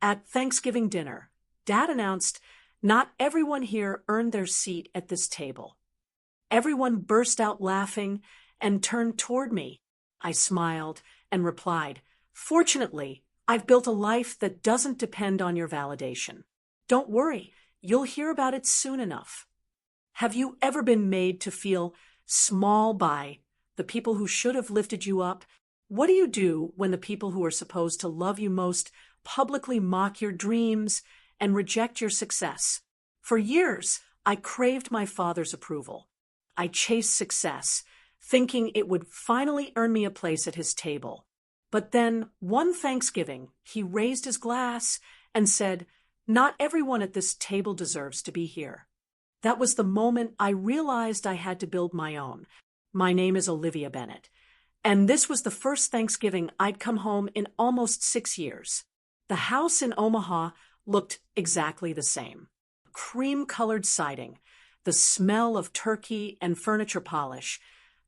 At Thanksgiving dinner, Dad announced, "Not everyone here earned their seat at this table." Everyone burst out laughing and turned toward me. I smiled and replied, "Fortunately, I've built a life that doesn't depend on your validation. Don't worry, you'll hear about it soon enough." Have you ever been made to feel small by the people who should have lifted you up? What do you do when the people who are supposed to love you most publicly mock your dreams and reject your success? For years, I craved my father's approval. I chased success, thinking it would finally earn me a place at his table. But then, one Thanksgiving, he raised his glass and said, "Not everyone at this table deserves to be here." That was the moment I realized I had to build my own. My name is Olivia Bennett, and this was the first Thanksgiving I'd come home in almost 6 years. The house in Omaha looked exactly the same. Cream-colored siding, the smell of turkey and furniture polish,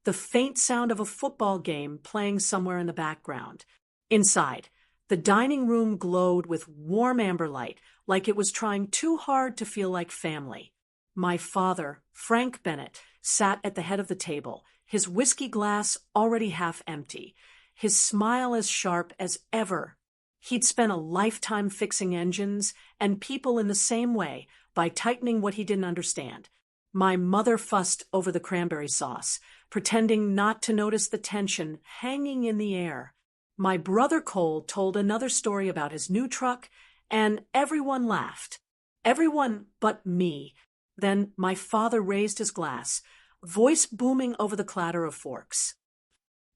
the faint sound of a football game playing somewhere in the background. Inside, the dining room glowed with warm amber light, like it was trying too hard to feel like family. My father, Frank Bennett, sat at the head of the table, his whiskey glass already half empty, his smile as sharp as ever. He'd spent a lifetime fixing engines and people in the same way by tightening what he didn't understand. My mother fussed over the cranberry sauce, pretending not to notice the tension hanging in the air. My brother Cole told another story about his new truck, and everyone laughed. Everyone but me. Then my father raised his glass, voice booming over the clatter of forks.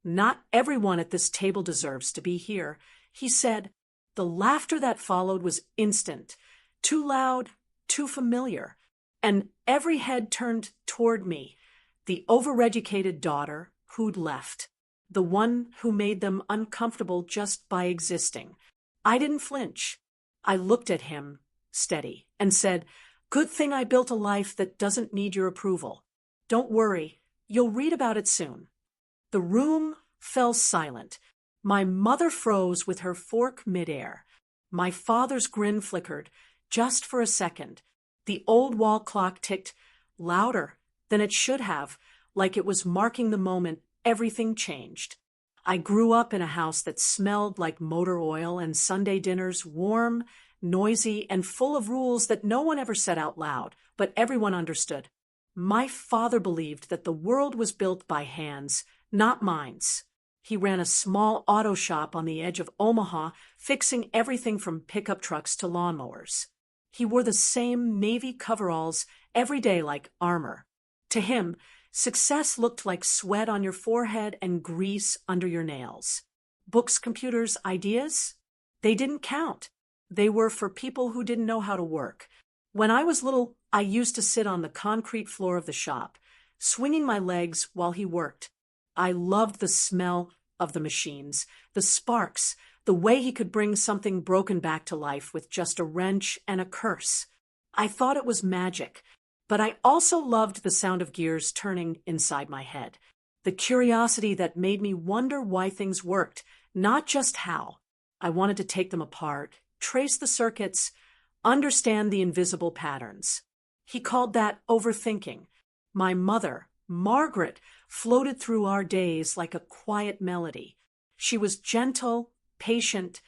"Not everyone at this table deserves to be here," he said. The laughter that followed was instant, too loud, too familiar, and every head turned toward me, the overeducated daughter who'd left, the one who made them uncomfortable just by existing. I didn't flinch. I looked at him, steady, and said, "Good thing I built a life that doesn't need your approval. Don't worry, you'll read about it soon." The room fell silent. My mother froze with her fork midair. My father's grin flickered, just for a second. The old wall clock ticked louder than it should have, like it was marking the moment everything changed. I grew up in a house that smelled like motor oil and Sunday dinners, warm, noisy, and full of rules that no one ever said out loud, but everyone understood. My father believed that the world was built by hands, not minds. He ran a small auto shop on the edge of Omaha, fixing everything from pickup trucks to lawnmowers. He wore the same navy coveralls every day like armor. To him, success looked like sweat on your forehead and grease under your nails. Books, computers, ideas? They didn't count. They were for people who didn't know how to work. When I was little, I used to sit on the concrete floor of the shop, swinging my legs while he worked. I loved the smell of the machines, the sparks, the way he could bring something broken back to life with just a wrench and a curse. I thought it was magic, but I also loved the sound of gears turning inside my head, the curiosity that made me wonder why things worked, not just how. I wanted to take them apart, trace the circuits, understand the invisible patterns. He called that overthinking. My mother, Margaret, floated through our days like a quiet melody. She was gentle, patient,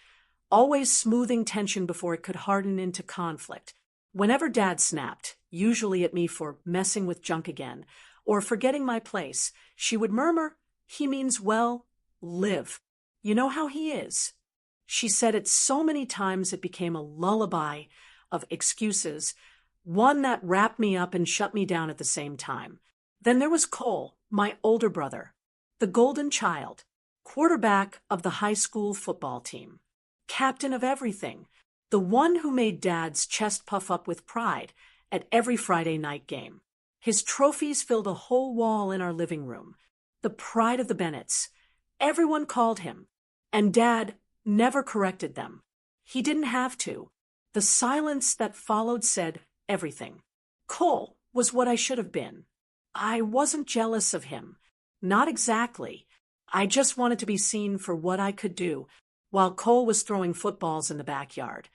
always smoothing tension before it could harden into conflict. Whenever Dad snapped, usually at me for messing with junk again, or forgetting my place, she would murmur, "He means well, live. You know how he is." She said it so many times it became a lullaby of excuses, one that wrapped me up and shut me down at the same time. Then there was Cole, my older brother, the golden child, quarterback of the high school football team, captain of everything, the one who made Dad's chest puff up with pride at every Friday night game. His trophies filled a whole wall in our living room. The pride of the Bennetts. Everyone called him, and Dad never corrected them. He didn't have to. The silence that followed said everything. Cole was what I should have been. I wasn't jealous of him. Not exactly. I just wanted to be seen for what I could do, while Cole was throwing footballs in the backyard.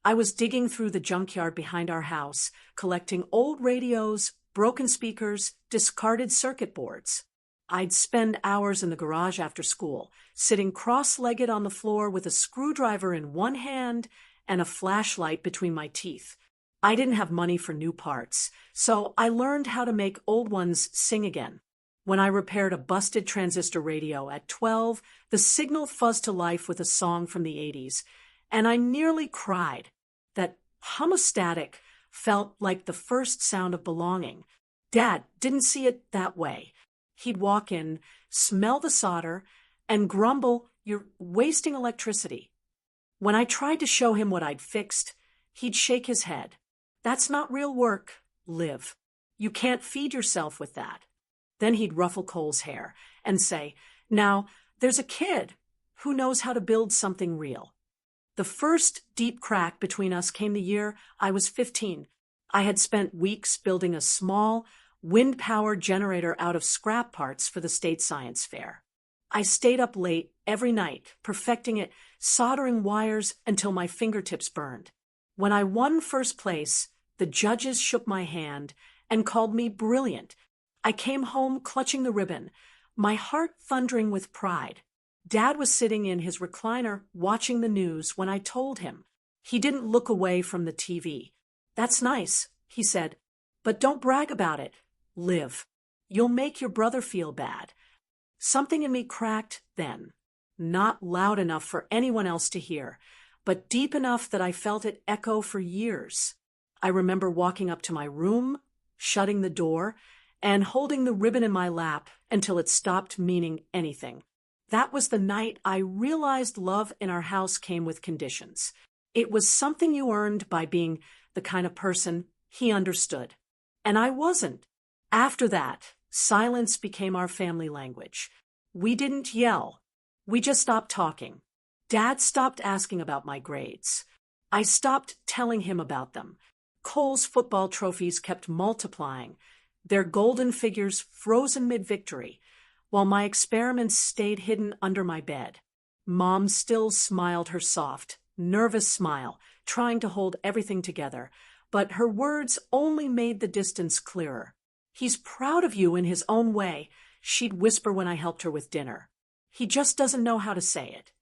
I was digging through the junkyard behind our house, collecting old radios, broken speakers, discarded circuit boards. I'd spend hours in the garage after school, sitting cross-legged on the floor with a screwdriver in one hand and a flashlight between my teeth. I didn't have money for new parts, so I learned how to make old ones sing again. When I repaired a busted transistor radio at 12, the signal fuzzed to life with a song from the 80s, and I nearly cried. That homostatic felt like the first sound of belonging. Dad didn't see it that way. He'd walk in, smell the solder, and grumble, "You're wasting electricity." When I tried to show him what I'd fixed, he'd shake his head. "That's not real work, Liv. You can't feed yourself with that." Then he'd ruffle Cole's hair and say, "Now, there's a kid who knows how to build something real." The first deep crack between us came the year I was 15. I had spent weeks building a small, wind-powered generator out of scrap parts for the state science fair. I stayed up late every night, perfecting it, soldering wires until my fingertips burned. When I won first place, the judges shook my hand and called me brilliant. I came home clutching the ribbon, my heart thundering with pride. Dad was sitting in his recliner watching the news when I told him. He didn't look away from the TV. "That's nice," he said, "but don't brag about it. Liv. You'll make your brother feel bad." Something in me cracked then, not loud enough for anyone else to hear, but deep enough that I felt it echo for years. I remember walking up to my room, shutting the door, and holding the ribbon in my lap until it stopped meaning anything. That was the night I realized love in our house came with conditions. It was something you earned by being the kind of person he understood. And I wasn't. After that, silence became our family language. We didn't yell. We just stopped talking. Dad stopped asking about my grades. I stopped telling him about them. Cole's football trophies kept multiplying, their golden figures frozen mid-victory, while my experiments stayed hidden under my bed. Mom still smiled her soft, nervous smile, trying to hold everything together, but her words only made the distance clearer. "He's proud of you in his own way," she'd whisper when I helped her with dinner. "He just doesn't know how to say it."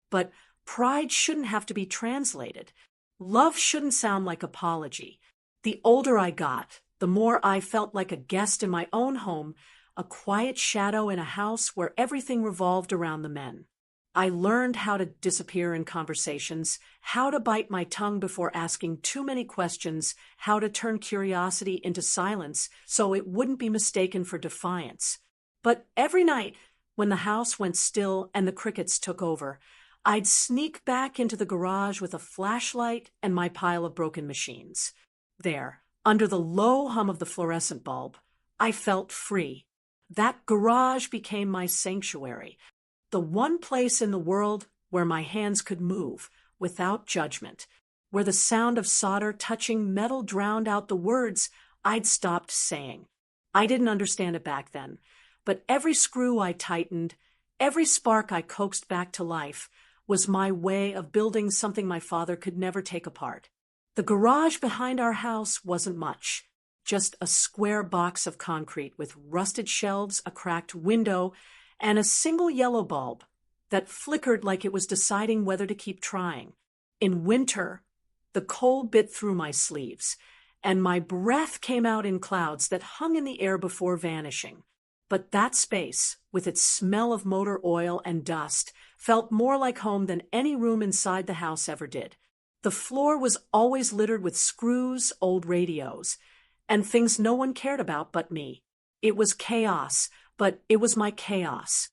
But pride shouldn't have to be translated. Love shouldn't sound like apology. The older I got, the more I felt like a guest in my own home, a quiet shadow in a house where everything revolved around the men. I learned how to disappear in conversations, how to bite my tongue before asking too many questions, how to turn curiosity into silence so it wouldn't be mistaken for defiance. But every night, when the house went still and the crickets took over, I'd sneak back into the garage with a flashlight and my pile of broken machines. There, under the low hum of the fluorescent bulb, I felt free. That garage became my sanctuary, the one place in the world where my hands could move without judgment, where the sound of solder touching metal drowned out the words I'd stopped saying. I didn't understand it back then, but every screw I tightened, every spark I coaxed back to life, was my way of building something my father could never take apart. The garage behind our house wasn't much. Just a square box of concrete with rusted shelves, a cracked window, and a single yellow bulb that flickered like it was deciding whether to keep trying. In winter, the cold bit through my sleeves, and my breath came out in clouds that hung in the air before vanishing. But that space, with its smell of motor oil and dust, felt more like home than any room inside the house ever did. The floor was always littered with screws, old radios, and things no one cared about but me. It was chaos, but it was my chaos.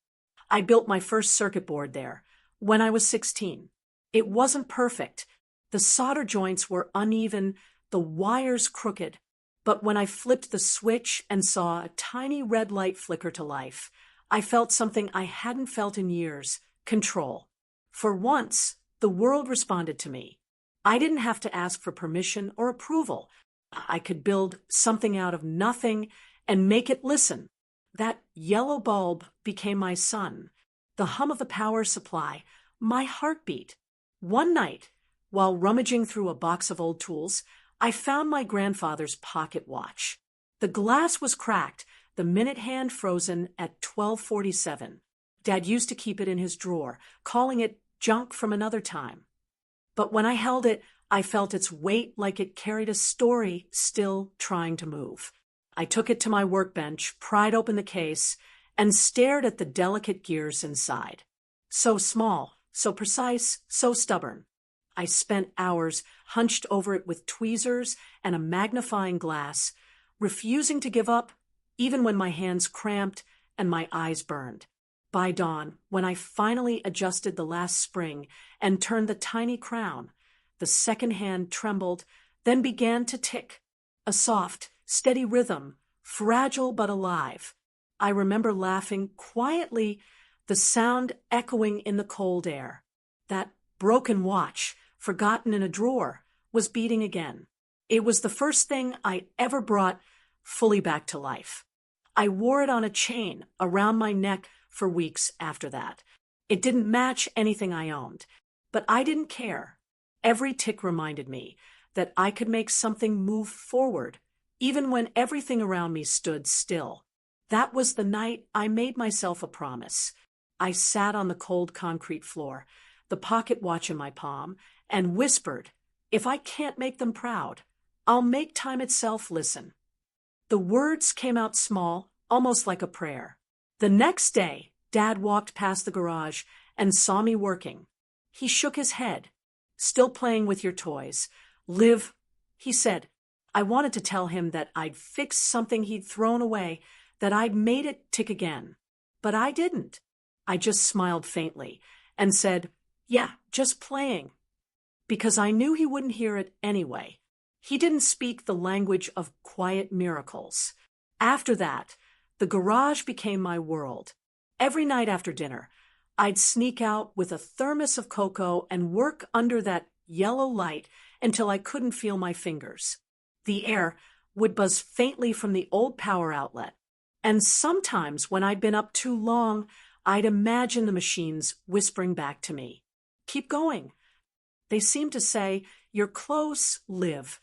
I built my first circuit board there, when I was 16. It wasn't perfect. The solder joints were uneven, the wires crooked. But when I flipped the switch and saw a tiny red light flicker to life, I felt something I hadn't felt in years: control. For once, the world responded to me. I didn't have to ask for permission or approval. I could build something out of nothing and make it listen. That yellow bulb became my sun, the hum of the power supply, my heartbeat. One night, While rummaging through a box of old tools, I found my grandfather's pocket watch. The glass was cracked, the minute hand frozen at 12:47. Dad used to keep it in his drawer, calling it junk from another time. But when I held it, I felt its weight like it carried a story still trying to move. I took it to my workbench, pried open the case, and stared at the delicate gears inside. So small, so precise, so stubborn. I spent hours hunched over it with tweezers and a magnifying glass, refusing to give up, even when my hands cramped and my eyes burned. By dawn, when I finally adjusted the last spring and turned the tiny crown, the second hand trembled, then began to tick. A soft, steady rhythm, fragile but alive. I remember laughing quietly, the sound echoing in the cold air. That broken watch, forgotten in a drawer, was beating again. It was the first thing I ever brought fully back to life. I wore it on a chain around my neck for weeks after that. It didn't match anything I owned, but I didn't care. Every tick reminded me that I could make something move forward, even when everything around me stood still. That was the night I made myself a promise. I sat on the cold concrete floor, the pocket watch in my palm, and whispered, "If I can't make them proud, I'll make time itself listen." The words came out small, almost like a prayer. The next day, Dad walked past the garage and saw me working. He shook his head. "Still playing with your toys. Liv," he said. I wanted to tell him that I'd fixed something he'd thrown away, that I'd made it tick again. But I didn't. I just smiled faintly and said, "Yeah, just playing." Because I knew he wouldn't hear it anyway. He didn't speak the language of quiet miracles. After that, the garage became my world. Every night after dinner, I'd sneak out with a thermos of cocoa and work under that yellow light until I couldn't feel my fingers. The air would buzz faintly from the old power outlet. And sometimes when I'd been up too long, I'd imagine the machines whispering back to me, "Keep going." They seemed to say, "You're close, Liv."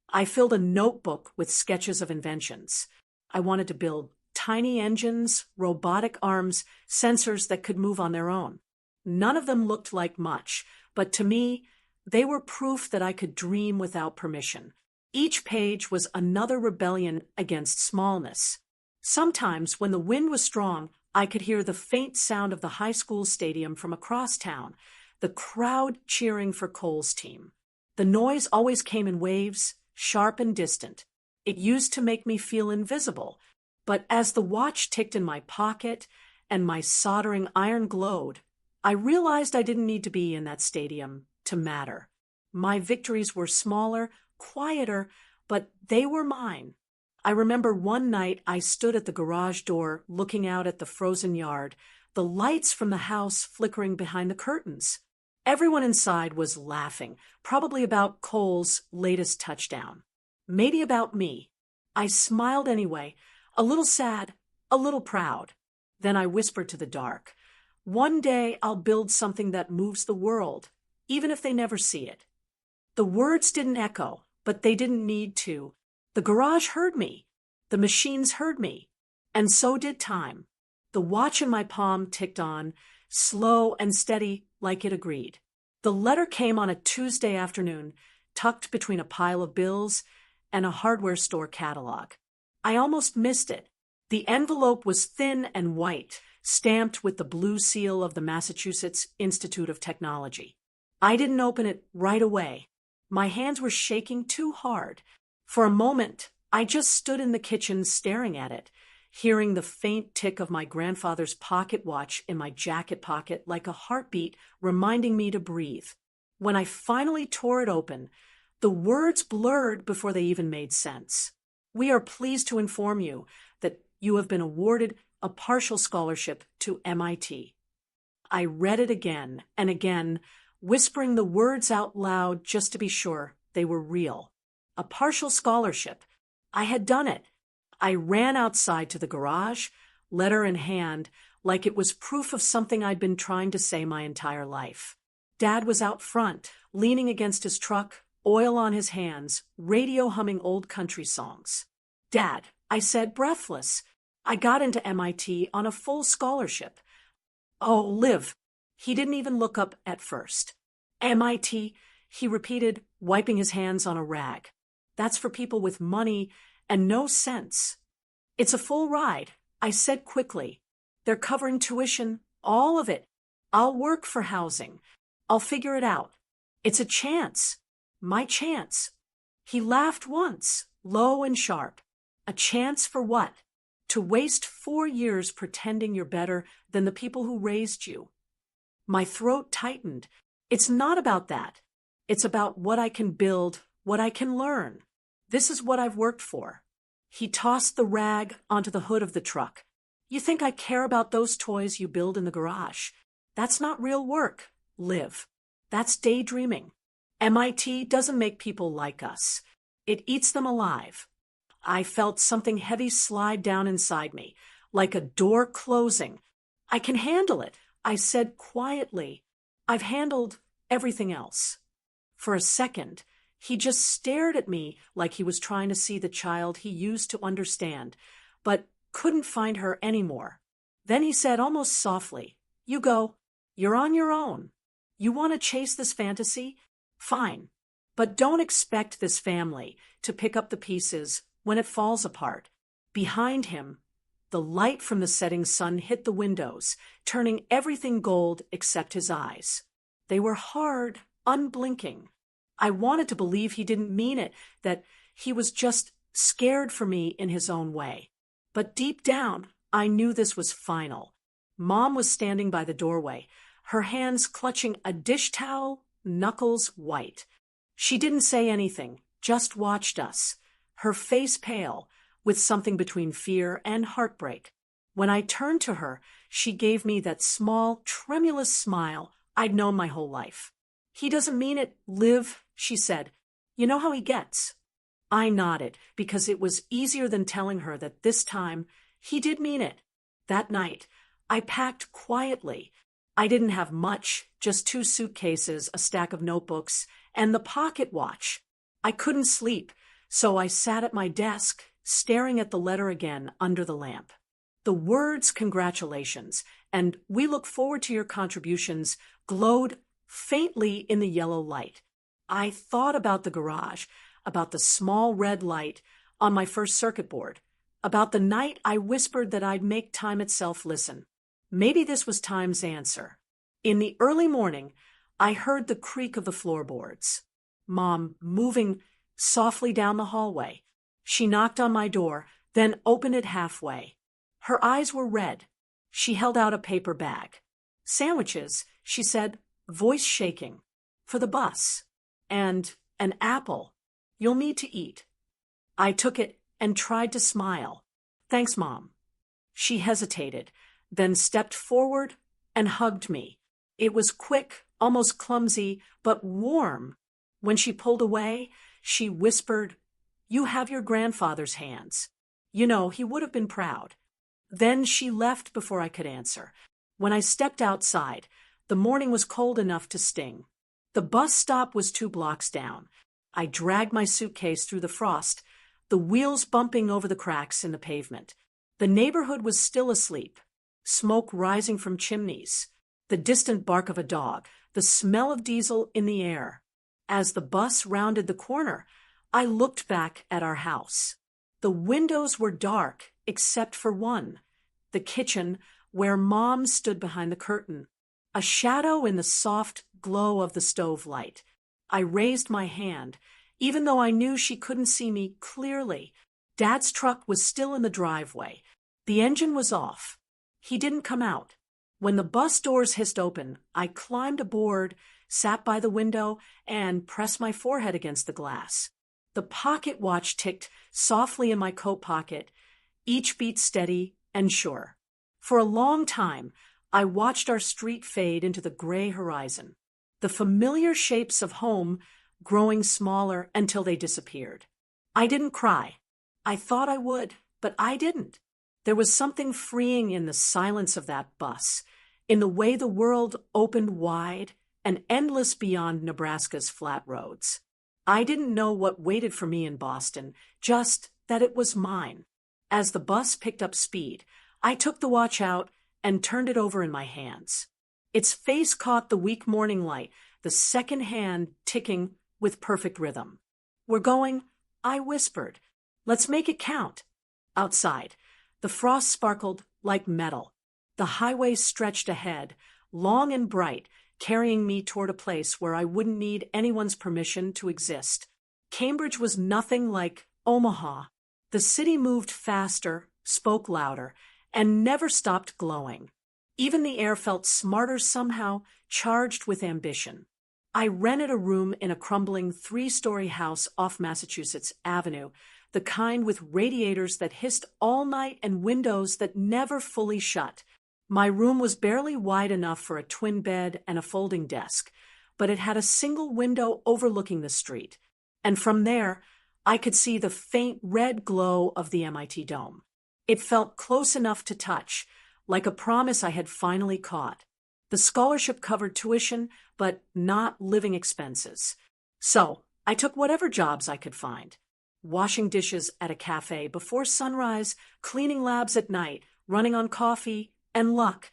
I filled a notebook with sketches of inventions. I wanted to build tiny engines, robotic arms, sensors that could move on their own. None of them looked like much, but to me, they were proof that I could dream without permission. Each page was another rebellion against smallness. Sometimes, when the wind was strong, I could hear the faint sound of the high school stadium from across town, the crowd cheering for Cole's team. The noise always came in waves, sharp and distant. It used to make me feel invisible, but as the watch ticked in my pocket and my soldering iron glowed, I realized I didn't need to be in that stadium to matter. My victories were smaller, quieter, but they were mine. I remember one night I stood at the garage door looking out at the frozen yard, the lights from the house flickering behind the curtains. Everyone inside was laughing, probably about Cole's latest touchdown. Maybe about me. I smiled anyway, a little sad, a little proud. Then I whispered to the dark, "One day I'll build something that moves the world, even if they never see it." The words didn't echo, but they didn't need to. The garage heard me. The machines heard me. And so did time. The watch in my palm ticked on, slow and steady like it agreed. The letter came on a Tuesday afternoon, tucked between a pile of bills and a hardware store catalog. I almost missed it. The envelope was thin and white, stamped with the blue seal of the Massachusetts Institute of Technology. I didn't open it right away. My hands were shaking too hard. For a moment, I just stood in the kitchen staring at it, hearing the faint tick of my grandfather's pocket watch in my jacket pocket like a heartbeat reminding me to breathe. When I finally tore it open, the words blurred before they even made sense. "We are pleased to inform you that you have been awarded a partial scholarship to MIT. I read it again and again, whispering the words out loud just to be sure they were real. A partial scholarship. I had done it. I ran outside to the garage, letter in hand, like it was proof of something I'd been trying to say my entire life. Dad was out front, leaning against his truck, oil on his hands, radio humming old country songs. Dad, I said, breathless. I got into MIT on a full scholarship. Oh, Liv. He didn't even look up at first. MIT, he repeated, wiping his hands on a rag. That's for people with money and no sense. It's a full ride, I said quickly. They're covering tuition, all of it. I'll work for housing. I'll figure it out. It's a chance. My chance. He laughed once, low and sharp. A chance for what? To waste 4 years pretending you're better than the people who raised you. My throat tightened. It's not about that. It's about what I can build, what I can learn. This is what I've worked for. He tossed the rag onto the hood of the truck. You think I care about those toys you build in the garage? That's not real work, Liv. That's daydreaming. MIT doesn't make people like us. It eats them alive. I felt something heavy slide down inside me, like a door closing. I can handle it, I said quietly. I've handled everything else. For a second, he just stared at me like he was trying to see the child he used to understand, but couldn't find her anymore. Then he said almost softly, You go. You're on your own. You want to chase this fantasy? Fine. But don't expect this family to pick up the pieces when it falls apart. Behind him, the light from the setting sun hit the windows, turning everything gold except his eyes. They were hard, unblinking. I wanted to believe he didn't mean it, that he was just scared for me in his own way. But deep down, I knew this was final. Mom was standing by the doorway, her hands clutching a dish towel, knuckles white. She didn't say anything, just watched us, her face pale, with something between fear and heartbreak. When I turned to her, she gave me that small, tremulous smile I'd known my whole life. He doesn't mean it, Liv, she said. You know how he gets. I nodded, because it was easier than telling her that this time he did mean it. That night, I packed quietly. I didn't have much, just 2 suitcases, a stack of notebooks, and the pocket watch. I couldn't sleep, so I sat at my desk, staring at the letter again under the lamp. The words congratulations and we look forward to your contributions glowed faintly in the yellow light. I thought about the garage, about the small red light on my first circuit board, about the night I whispered that I'd make time itself listen. Maybe this was time's answer. In the early morning, I heard the creak of the floorboards. Mom moving softly down the hallway. She knocked on my door, then opened it halfway. Her eyes were red. She held out a paper bag. Sandwiches, she said, voice shaking. For the bus. And an apple. You'll need to eat. I took it and tried to smile. Thanks, Mom. She hesitated, then stepped forward and hugged me. It was quick, almost clumsy, but warm. When she pulled away, she whispered, You have your grandfather's hands. You know, he would have been proud. Then she left before I could answer. When I stepped outside, the morning was cold enough to sting. The bus stop was 2 blocks down. I dragged my suitcase through the frost, the wheels bumping over the cracks in the pavement. The neighborhood was still asleep, smoke rising from chimneys, the distant bark of a dog, the smell of diesel in the air. As the bus rounded the corner, I looked back at our house. The windows were dark except for one, the kitchen where Mom stood behind the curtain, a shadow in the soft glow of the stove light. I raised my hand, even though I knew she couldn't see me clearly. Dad's truck was still in the driveway. The engine was off. He didn't come out. When the bus doors hissed open, I climbed aboard, sat by the window, and pressed my forehead against the glass. The pocket watch ticked softly in my coat pocket, each beat steady and sure. For a long time, I watched our street fade into the gray horizon, the familiar shapes of home growing smaller until they disappeared. I didn't cry. I thought I would, but I didn't. There was something freeing in the silence of that bus, in the way the world opened wide and endless beyond Nebraska's flat roads. I didn't know what waited for me in Boston, just that it was mine. As the bus picked up speed, I took the watch out and turned it over in my hands. Its face caught the weak morning light, the second hand ticking with perfect rhythm. "We're going," I whispered. "Let's make it count." Outside, the frost sparkled like metal. The highway stretched ahead, long and bright, carrying me toward a place where I wouldn't need anyone's permission to exist. Cambridge was nothing like Omaha. The city moved faster, spoke louder, and never stopped glowing. Even the air felt smarter somehow, charged with ambition. I rented a room in a crumbling 3-story house off Massachusetts Avenue, the kind with radiators that hissed all night and windows that never fully shut. My room was barely wide enough for a twin bed and a folding desk, but it had a single window overlooking the street, and from there I could see the faint red glow of the MIT dome. It felt close enough to touch, like a promise I had finally caught. The scholarship covered tuition, but not living expenses. So I took whatever jobs I could find. Washing dishes at a cafe before sunrise, cleaning labs at night, running on coffee, and luck.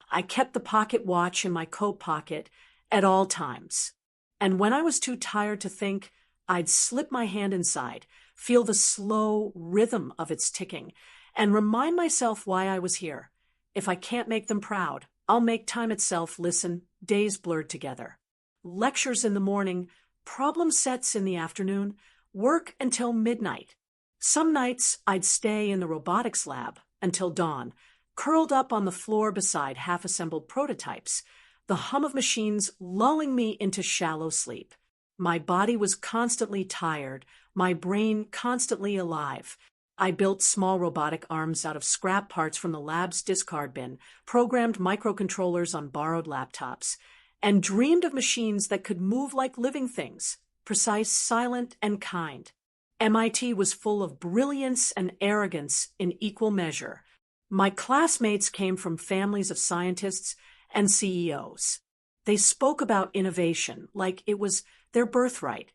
I kept the pocket watch in my coat pocket at all times. And when I was too tired to think, I'd slip my hand inside, feel the slow rhythm of its ticking, and remind myself why I was here. If I can't make them proud, I'll make time itself listen, days blurred together. Lectures in the morning, problem sets in the afternoon, work until midnight. Some nights I'd stay in the robotics lab until dawn, curled up on the floor beside half-assembled prototypes, the hum of machines lulling me into shallow sleep. My body was constantly tired, my brain constantly alive. I built small robotic arms out of scrap parts from the lab's discard bin, programmed microcontrollers on borrowed laptops, and dreamed of machines that could move like living things, precise, silent, and kind. MIT was full of brilliance and arrogance in equal measure. My classmates came from families of scientists and CEOs. They spoke about innovation like it was their birthright.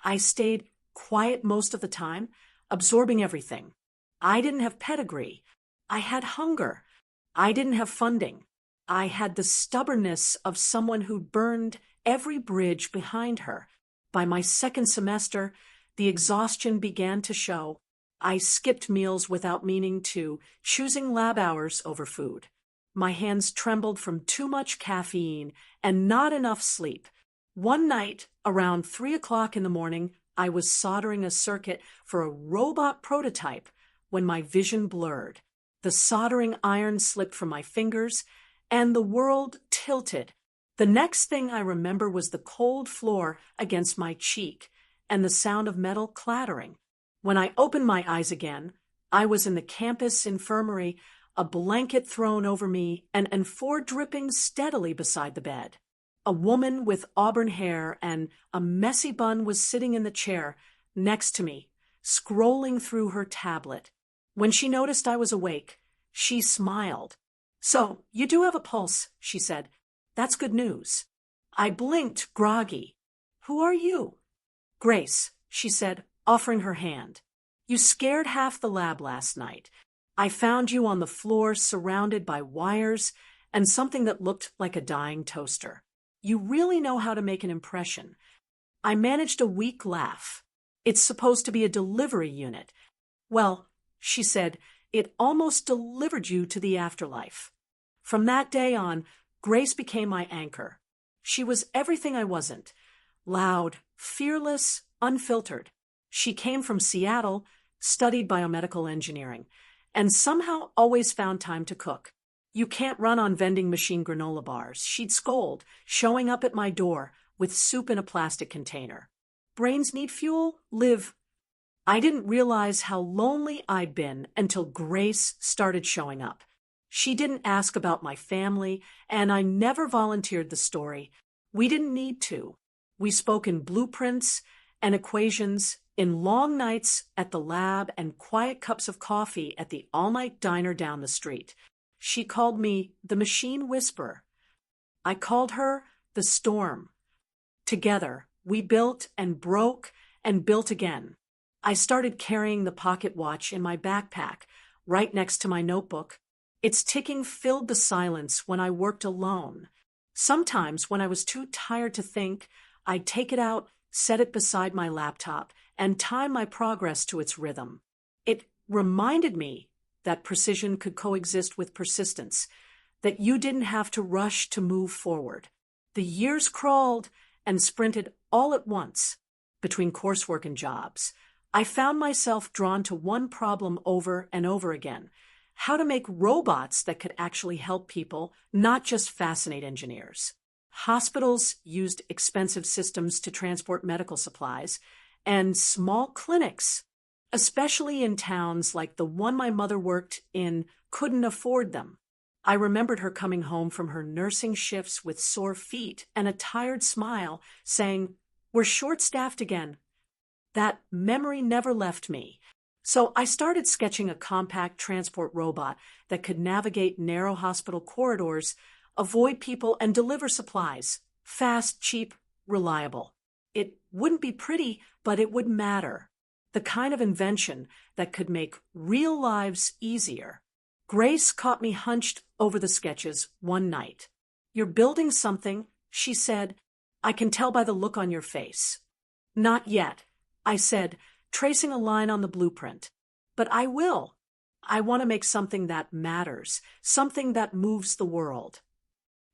I stayed quiet most of the time, absorbing everything. I didn't have pedigree. I had hunger. I didn't have funding. I had the stubbornness of someone who burned every bridge behind her. By my second semester, the exhaustion began to show. I skipped meals without meaning to, choosing lab hours over food. My hands trembled from too much caffeine and not enough sleep. One night, around 3 o'clock in the morning, I was soldering a circuit for a robot prototype when my vision blurred. The soldering iron slipped from my fingers, and the world tilted. The next thing I remember was the cold floor against my cheek and the sound of metal clattering. When I opened my eyes again, I was in the campus infirmary, a blanket thrown over me and 4 dripping steadily beside the bed. A woman with auburn hair and a messy bun was sitting in the chair next to me, scrolling through her tablet. When she noticed I was awake, she smiled. "So, you do have a pulse," she said. "That's good news." I blinked, groggy. "Who are you?" "Grace," she said, offering her hand. "You scared half the lab last night. I found you on the floor surrounded by wires and something that looked like a dying toaster. You really know how to make an impression." I managed a weak laugh. "It's supposed to be a delivery unit." "Well," she said, "it almost delivered you to the afterlife." From that day on, Grace became my anchor. She was everything I wasn't. Loud, fearless, unfiltered. She came from Seattle, studied biomedical engineering, and somehow always found time to cook. "You can't run on vending machine granola bars," she'd scold, showing up at my door with soup in a plastic container. "Brains need fuel, live." I didn't realize how lonely I'd been until Grace started showing up. She didn't ask about my family, and I never volunteered the story. We didn't need to. We spoke in blueprints and equations, in long nights at the lab and quiet cups of coffee at the all-night diner down the street. She called me the Machine Whisperer. I called her the storm. Together, we built and broke and built again. I started carrying the pocket watch in my backpack, right next to my notebook. Its ticking filled the silence when I worked alone. Sometimes, when I was too tired to think, I'd take it out, set it beside my laptop, and time my progress to its rhythm. It reminded me that precision could coexist with persistence, that you didn't have to rush to move forward. The years crawled and sprinted all at once. Between coursework and jobs, I found myself drawn to one problem over and over again: how to make robots that could actually help people, not just fascinate engineers. Hospitals used expensive systems to transport medical supplies, and small clinics, especially in towns like the one my mother worked in, couldn't afford them. I remembered her coming home from her nursing shifts with sore feet and a tired smile, saying, "We're short-staffed again." That memory never left me. So I started sketching a compact transport robot that could navigate narrow hospital corridors, avoid people, and deliver supplies. Fast, cheap, reliable. It wouldn't be pretty, but it would matter. The kind of invention that could make real lives easier. Grace caught me hunched over the sketches one night. "You're building something," she said. "I can tell by the look on your face." "Not yet," I said, tracing a line on the blueprint. "But I will. I want to make something that matters, something that moves the world."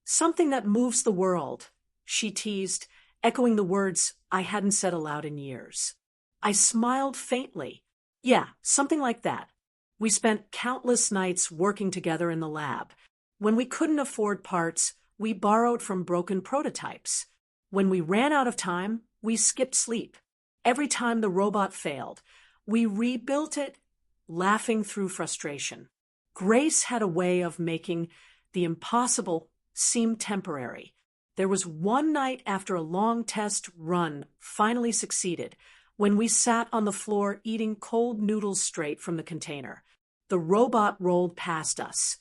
"Something that moves the world," she teased, echoing the words I hadn't said aloud in years. I smiled faintly. "Yeah, something like that." We spent countless nights working together in the lab. When we couldn't afford parts, we borrowed from broken prototypes. When we ran out of time, we skipped sleep. Every time the robot failed, we rebuilt it, laughing through frustration. Grace had a way of making the impossible seem temporary. There was one night after a long test run finally succeeded, when we sat on the floor eating cold noodles straight from the container. The robot rolled past us,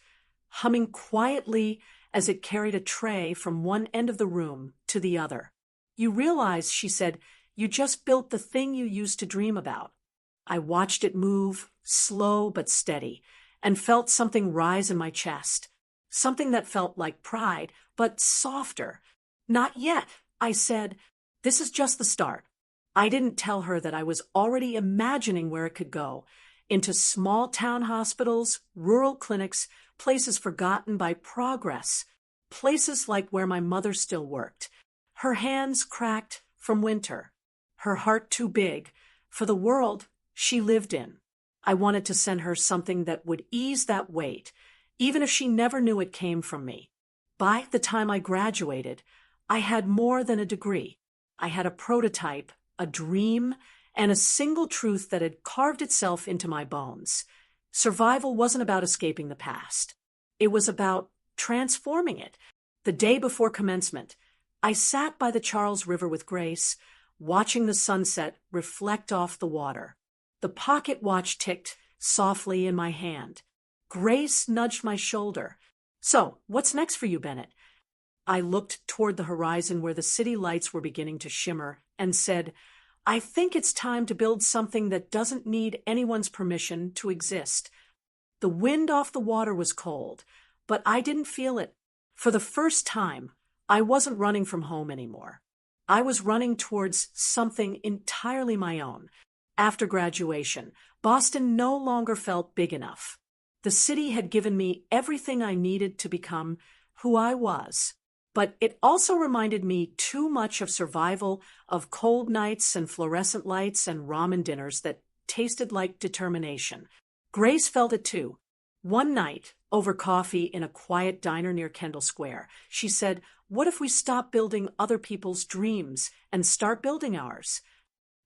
humming quietly as it carried a tray from one end of the room to the other. "You realize," she said, "you just built the thing you used to dream about." I watched it move, slow but steady, and felt something rise in my chest. Something that felt like pride, but softer. "Not yet," I said. "This is just the start." I didn't tell her that I was already imagining where it could go, into small town hospitals, rural clinics, places forgotten by progress, places like where my mother still worked. Her hands cracked from winter, her heart too big for the world she lived in. I wanted to send her something that would ease that weight, even if she never knew it came from me. By the time I graduated, I had more than a degree. I had a prototype, a dream, and a single truth that had carved itself into my bones. Survival wasn't about escaping the past. It was about transforming it. The day before commencement, I sat by the Charles River with Grace, watching the sunset reflect off the water. The pocket watch ticked softly in my hand. Grace nudged my shoulder. "So, what's next for you, Bennett?" I looked toward the horizon where the city lights were beginning to shimmer and said, "I think it's time to build something that doesn't need anyone's permission to exist." The wind off the water was cold, but I didn't feel it. For the first time, I wasn't running from home anymore. I was running towards something entirely my own. After graduation, Boston no longer felt big enough. The city had given me everything I needed to become who I was. But it also reminded me too much of survival, of cold nights and fluorescent lights and ramen dinners that tasted like determination. Grace felt it too. One night, over coffee in a quiet diner near Kendall Square, she said, "What if we stop building other people's dreams and start building ours?"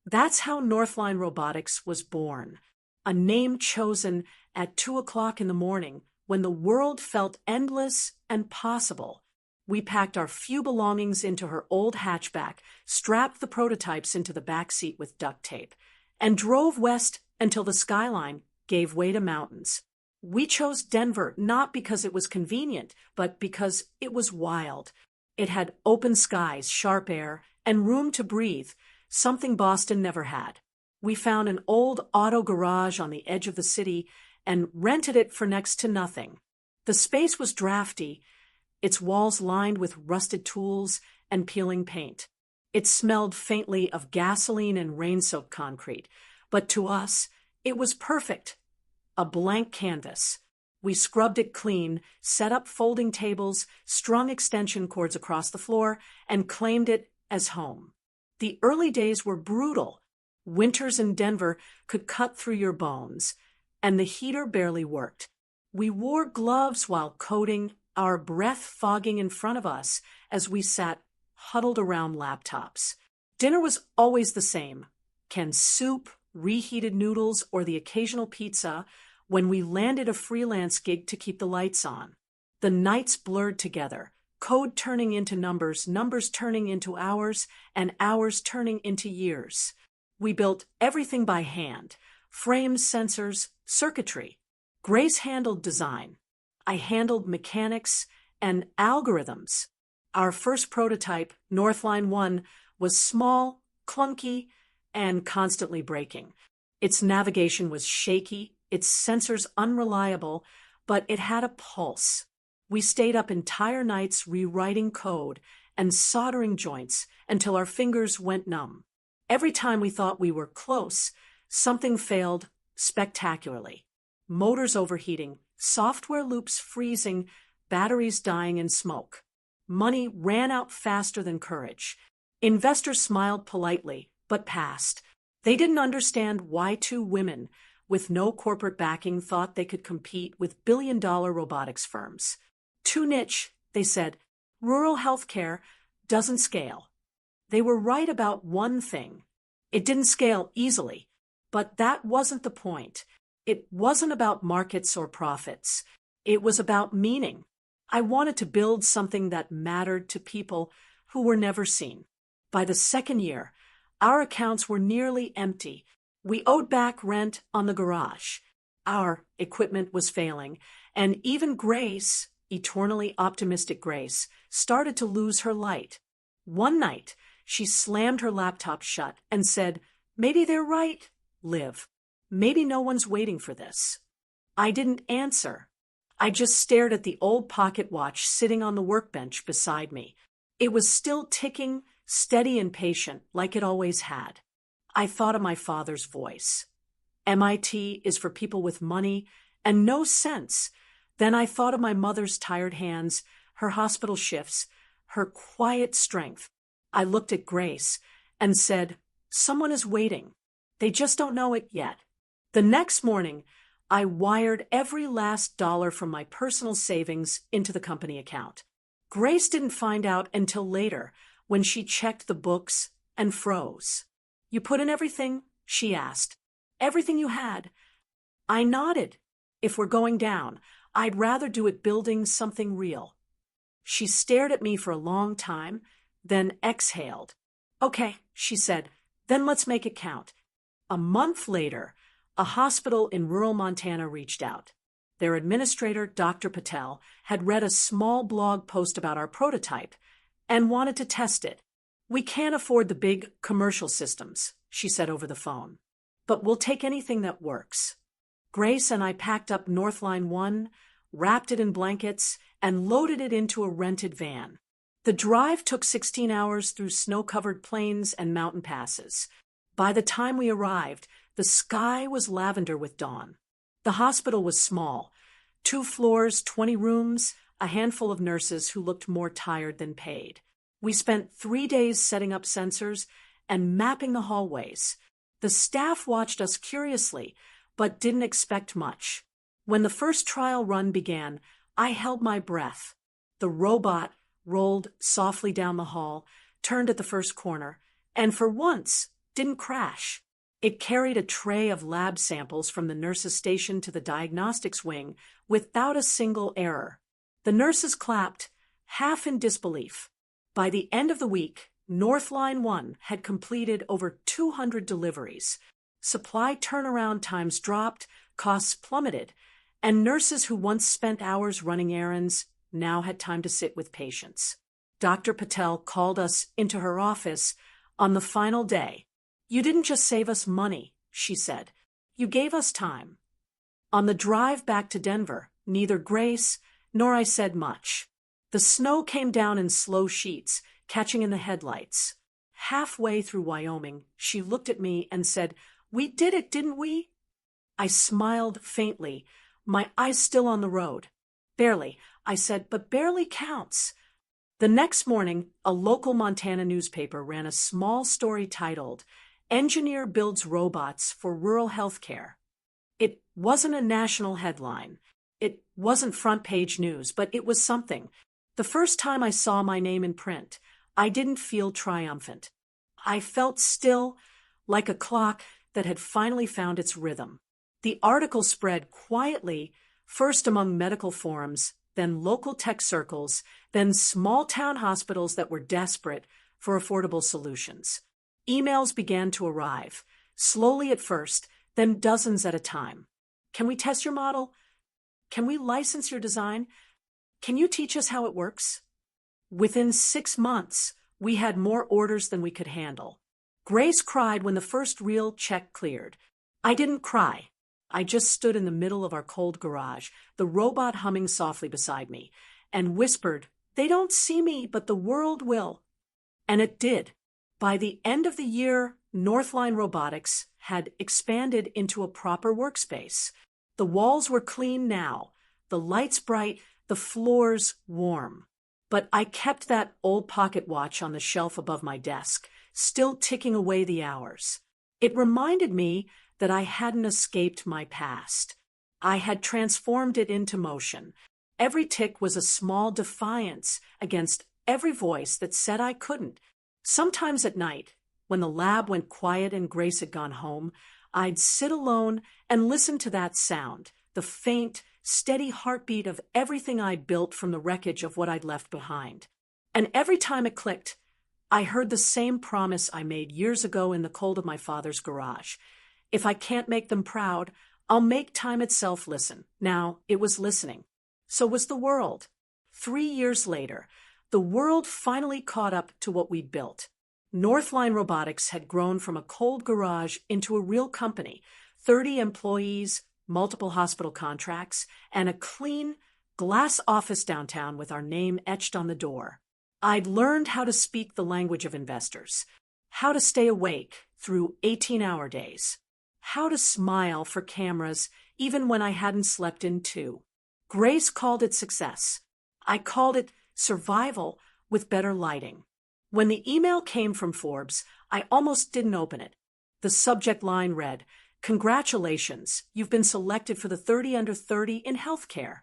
That's how Northline Robotics was born. A name chosen at 2 o'clock in the morning when the world felt endless and possible. We packed our few belongings into her old hatchback, strapped the prototypes into the back seat with duct tape, and drove west until the skyline gave way to mountains. We chose Denver not because it was convenient, but because it was wild. It had open skies, sharp air, and room to breathe, something Boston never had. We found an old auto garage on the edge of the city and rented it for next to nothing. The space was drafty, its walls lined with rusted tools and peeling paint. It smelled faintly of gasoline and rain-soaked concrete, but to us, it was perfect. A blank canvas. We scrubbed it clean, set up folding tables, strung extension cords across the floor, and claimed it as home. The early days were brutal. Winters in Denver could cut through your bones, and the heater barely worked. We wore gloves while coding, our breath fogging in front of us as we sat huddled around laptops. Dinner was always the same: canned soup, reheated noodles, or the occasional pizza when we landed a freelance gig to keep the lights on. The nights blurred together, code turning into numbers, numbers turning into hours, and hours turning into years. We built everything by hand: frames, sensors, circuitry. Grace handled design. I handled mechanics and algorithms. Our first prototype, Northline 1, was small, clunky, and constantly breaking. Its navigation was shaky, its sensors unreliable, but it had a pulse. We stayed up entire nights rewriting code and soldering joints until our fingers went numb. Every time we thought we were close, something failed spectacularly. Motors overheating, software loops freezing, batteries dying in smoke. Money ran out faster than courage. Investors smiled politely, but passed. They didn't understand why two women with no corporate backing thought they could compete with billion-dollar robotics firms. Too niche, they said. Rural healthcare doesn't scale. They were right about one thing. It didn't scale easily, but that wasn't the point. It wasn't about markets or profits. It was about meaning. I wanted to build something that mattered to people who were never seen. By the second year, our accounts were nearly empty. We owed back rent on the garage. Our equipment was failing, and even Grace, eternally optimistic Grace, started to lose her light. One night, she slammed her laptop shut and said, "Maybe they're right, Liv. Maybe no one's waiting for this." I didn't answer. I just stared at the old pocket watch sitting on the workbench beside me. It was still ticking, steady and patient, like it always had. I thought of my father's voice. MIT is for people with money and no sense. Then I thought of my mother's tired hands, her hospital shifts, her quiet strength. I looked at Grace and said, "Someone is waiting. They just don't know it yet." The next morning, I wired every last dollar from my personal savings into the company account. Grace didn't find out until later, when she checked the books and froze. "You put in everything?" she asked. "Everything you had?" I nodded. "If we're going down, I'd rather do it building something real." She stared at me for a long time, then exhaled. "Okay," she said, "then let's make it count." A month later, a hospital in rural Montana reached out. Their administrator, Dr. Patel, had read a small blog post about our prototype and wanted to test it. "We can't afford the big commercial systems," she said over the phone, "but we'll take anything that works." Grace and I packed up Northline 1, wrapped it in blankets, and loaded it into a rented van. The drive took 16 hours through snow-covered plains and mountain passes. By the time we arrived, the sky was lavender with dawn. The hospital was small: 2 floors, 20 rooms, a handful of nurses who looked more tired than paid. We spent 3 days setting up sensors and mapping the hallways. The staff watched us curiously, but didn't expect much. When the first trial run began, I held my breath. The robot rolled softly down the hall, turned at the first corner, and for once didn't crash. It carried a tray of lab samples from the nurses' station to the diagnostics wing without a single error. The nurses clapped, half in disbelief. By the end of the week, Northline 1 had completed over 200 deliveries. Supply turnaround times dropped, costs plummeted, and nurses who once spent hours running errands now had time to sit with patients. Dr. Patel called us into her office on the final day. "You didn't just save us money," she said. "You gave us time." On the drive back to Denver, neither Grace nor I said much. The snow came down in slow sheets, catching in the headlights. Halfway through Wyoming, she looked at me and said, "We did it, didn't we?" I smiled faintly, my eyes still on the road. "Barely," I said, "but barely counts." The next morning, a local Montana newspaper ran a small story titled, "Engineer Builds Robots for Rural Healthcare." It wasn't a national headline. It wasn't front-page news, but it was something. The first time I saw my name in print, I didn't feel triumphant. I felt still, like a clock that had finally found its rhythm. The article spread quietly, first among medical forums, then local tech circles, then small-town hospitals that were desperate for affordable solutions. Emails began to arrive, slowly at first, then dozens at a time. "Can we test your model? Can we license your design? Can you teach us how it works?" Within 6 months, we had more orders than we could handle. Grace cried when the first real check cleared. I didn't cry. I just stood in the middle of our cold garage, the robot humming softly beside me, and whispered, "They don't see me, but the world will." And it did. By the end of the year, Northline Robotics had expanded into a proper workspace. The walls were clean now, the lights bright, the floors warm. But I kept that old pocket watch on the shelf above my desk, still ticking away the hours. It reminded me that I hadn't escaped my past. I had transformed it into motion. Every tick was a small defiance against every voice that said I couldn't. Sometimes at night, when the lab went quiet and Grace had gone home, I'd sit alone and listen to that sound, the faint, steady heartbeat of everything I'd built from the wreckage of what I'd left behind. And every time it clicked, I heard the same promise I made years ago in the cold of my father's garage. If I can't make them proud, I'll make time itself listen. Now, it was listening. So was the world. 3 years later, the world finally caught up to what we'd built. Northline Robotics had grown from a cold garage into a real company, 30 employees, multiple hospital contracts, and a clean, glass office downtown with our name etched on the door. I'd learned how to speak the language of investors, how to stay awake through 18-hour days, how to smile for cameras even when I hadn't slept in 2. Grace called it success. I called it survival with better lighting. When the email came from Forbes, I almost didn't open it. The subject line read, "Congratulations, you've been selected for the 30 under 30 in healthcare."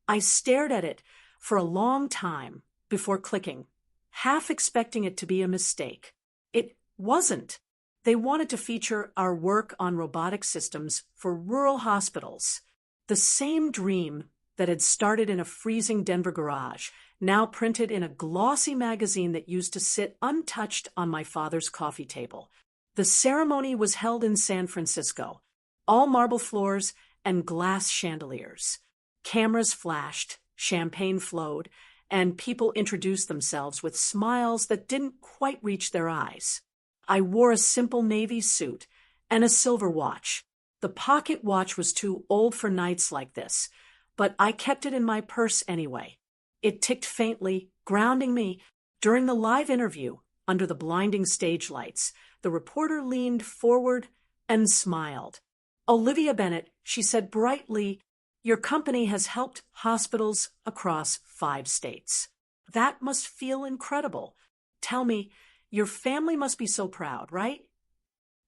I stared at it for a long time before clicking, half expecting it to be a mistake. It wasn't. They wanted to feature our work on robotic systems for rural hospitals. The same dream that had started in a freezing Denver garage, now printed in a glossy magazine that used to sit untouched on my father's coffee table. The ceremony was held in San Francisco, all marble floors and glass chandeliers. Cameras flashed, champagne flowed, and people introduced themselves with smiles that didn't quite reach their eyes. I wore a simple navy suit and a silver watch. The pocket watch was too old for nights like this, but I kept it in my purse anyway. It ticked faintly, grounding me. During the live interview, under the blinding stage lights, the reporter leaned forward and smiled. "Olivia Bennett," she said brightly, "your company has helped hospitals across 5 states. That must feel incredible. Tell me, your family must be so proud, right?"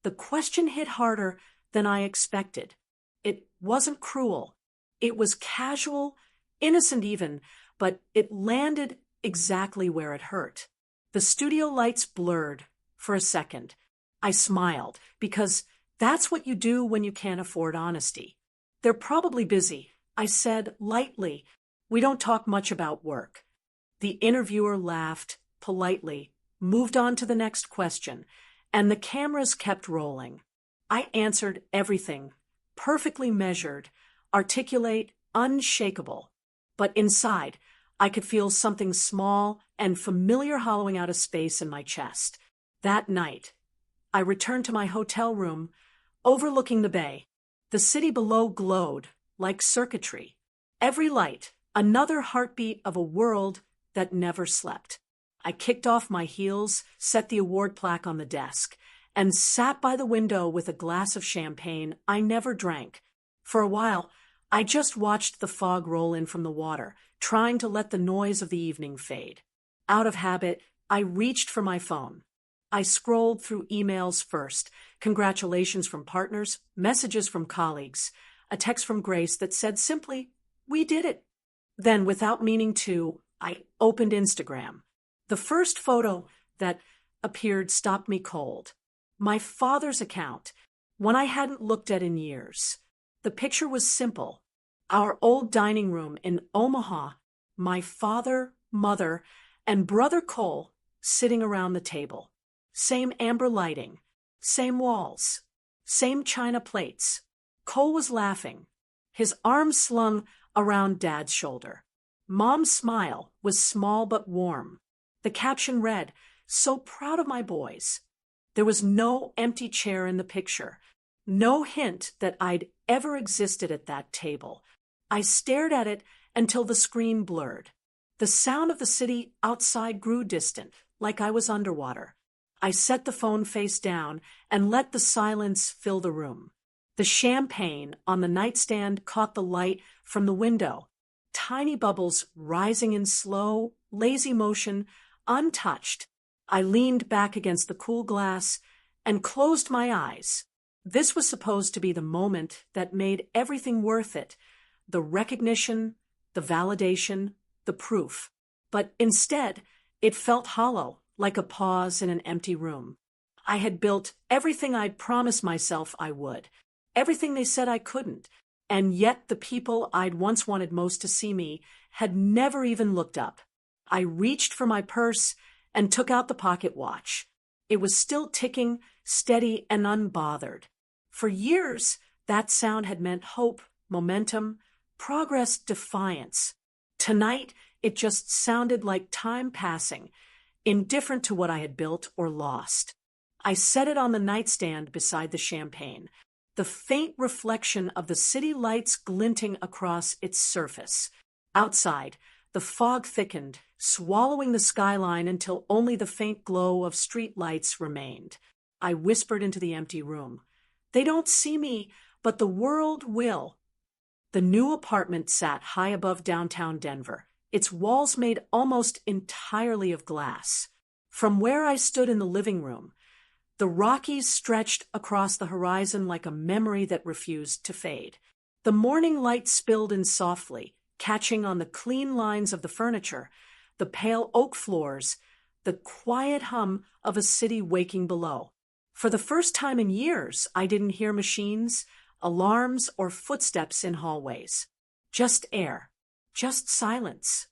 The question hit harder than I expected. It wasn't cruel. It was casual, innocent even, but it landed exactly where it hurt. The studio lights blurred for a second. I smiled, because that's what you do when you can't afford honesty. "They're probably busy," I said lightly. "We don't talk much about work." The interviewer laughed politely, moved on to the next question, and the cameras kept rolling. I answered everything, perfectly measured, articulate, unshakable. But inside, I could feel something small and familiar hollowing out a space in my chest. That night, I returned to my hotel room, overlooking the bay. The city below glowed like circuitry. Every light, another heartbeat of a world that never slept. I kicked off my heels, set the award plaque on the desk, and sat by the window with a glass of champagne I never drank. For a while, I just watched the fog roll in from the water, trying to let the noise of the evening fade. Out of habit, I reached for my phone. I scrolled through emails first, congratulations from partners, messages from colleagues, a text from Grace that said simply, "We did it." Then, without meaning to, I opened Instagram. The first photo that appeared stopped me cold. My father's account, one I hadn't looked at in years. The picture was simple. Our old dining room in Omaha, my father, mother, and brother Cole sitting around the table. Same amber lighting, same walls, same china plates. Cole was laughing, his arms slung around Dad's shoulder. Mom's smile was small but warm. The caption read, "So proud of my boys." There was no empty chair in the picture, no hint that I'd ever existed at that table. I stared at it until the screen blurred. The sound of the city outside grew distant, like I was underwater. I set the phone face down and let the silence fill the room. The champagne on the nightstand caught the light from the window, tiny bubbles rising in slow, lazy motion, untouched. I leaned back against the cool glass and closed my eyes. This was supposed to be the moment that made everything worth it, the recognition, the validation, the proof. But instead, it felt hollow, like a pause in an empty room. I had built everything I'd promised myself I would, everything they said I couldn't, and yet the people I'd once wanted most to see me had never even looked up. I reached for my purse and took out the pocket watch. It was still ticking, steady and unbothered. For years, that sound had meant hope, momentum, progress, defiance. Tonight, it just sounded like time passing, indifferent to what I had built or lost. I set it on the nightstand beside the champagne, the faint reflection of the city lights glinting across its surface. Outside, the fog thickened, swallowing the skyline until only the faint glow of street lights remained. I whispered into the empty room, "They don't see me, but the world will." The new apartment sat high above downtown Denver, its walls made almost entirely of glass. From where I stood in the living room, the Rockies stretched across the horizon like a memory that refused to fade. The morning light spilled in softly, catching on the clean lines of the furniture, the pale oak floors, the quiet hum of a city waking below. For the first time in years, I didn't hear machines, alarms, or footsteps in hallways. Just air. Just silence.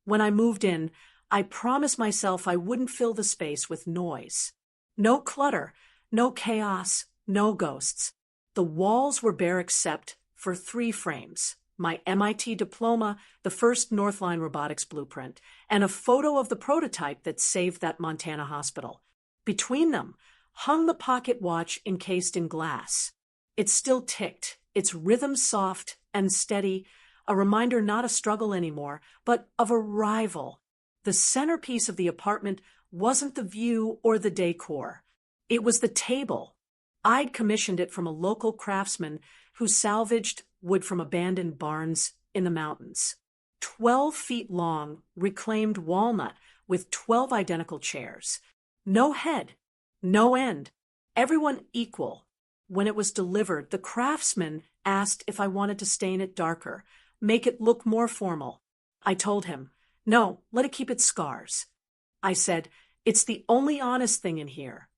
When I moved in, I promised myself I wouldn't fill the space with noise. No clutter, no chaos, no ghosts. The walls were bare except for 3 frames: my MIT diploma, the first Northline robotics blueprint, and a photo of the prototype that saved that Montana hospital. Between them hung the pocket watch encased in glass. It still ticked, its rhythm soft and steady, a reminder not a struggle anymore, but of arrival. The centerpiece of the apartment wasn't the view or the decor. It was the table. I'd commissioned it from a local craftsman who salvaged wood from abandoned barns in the mountains. 12 feet long, reclaimed walnut with 12 identical chairs. No head, no end, everyone equal. When it was delivered, the craftsman asked if I wanted to stain it darker, make it look more formal. I told him, "No, let it keep its scars." I said, "It's the only honest thing in here."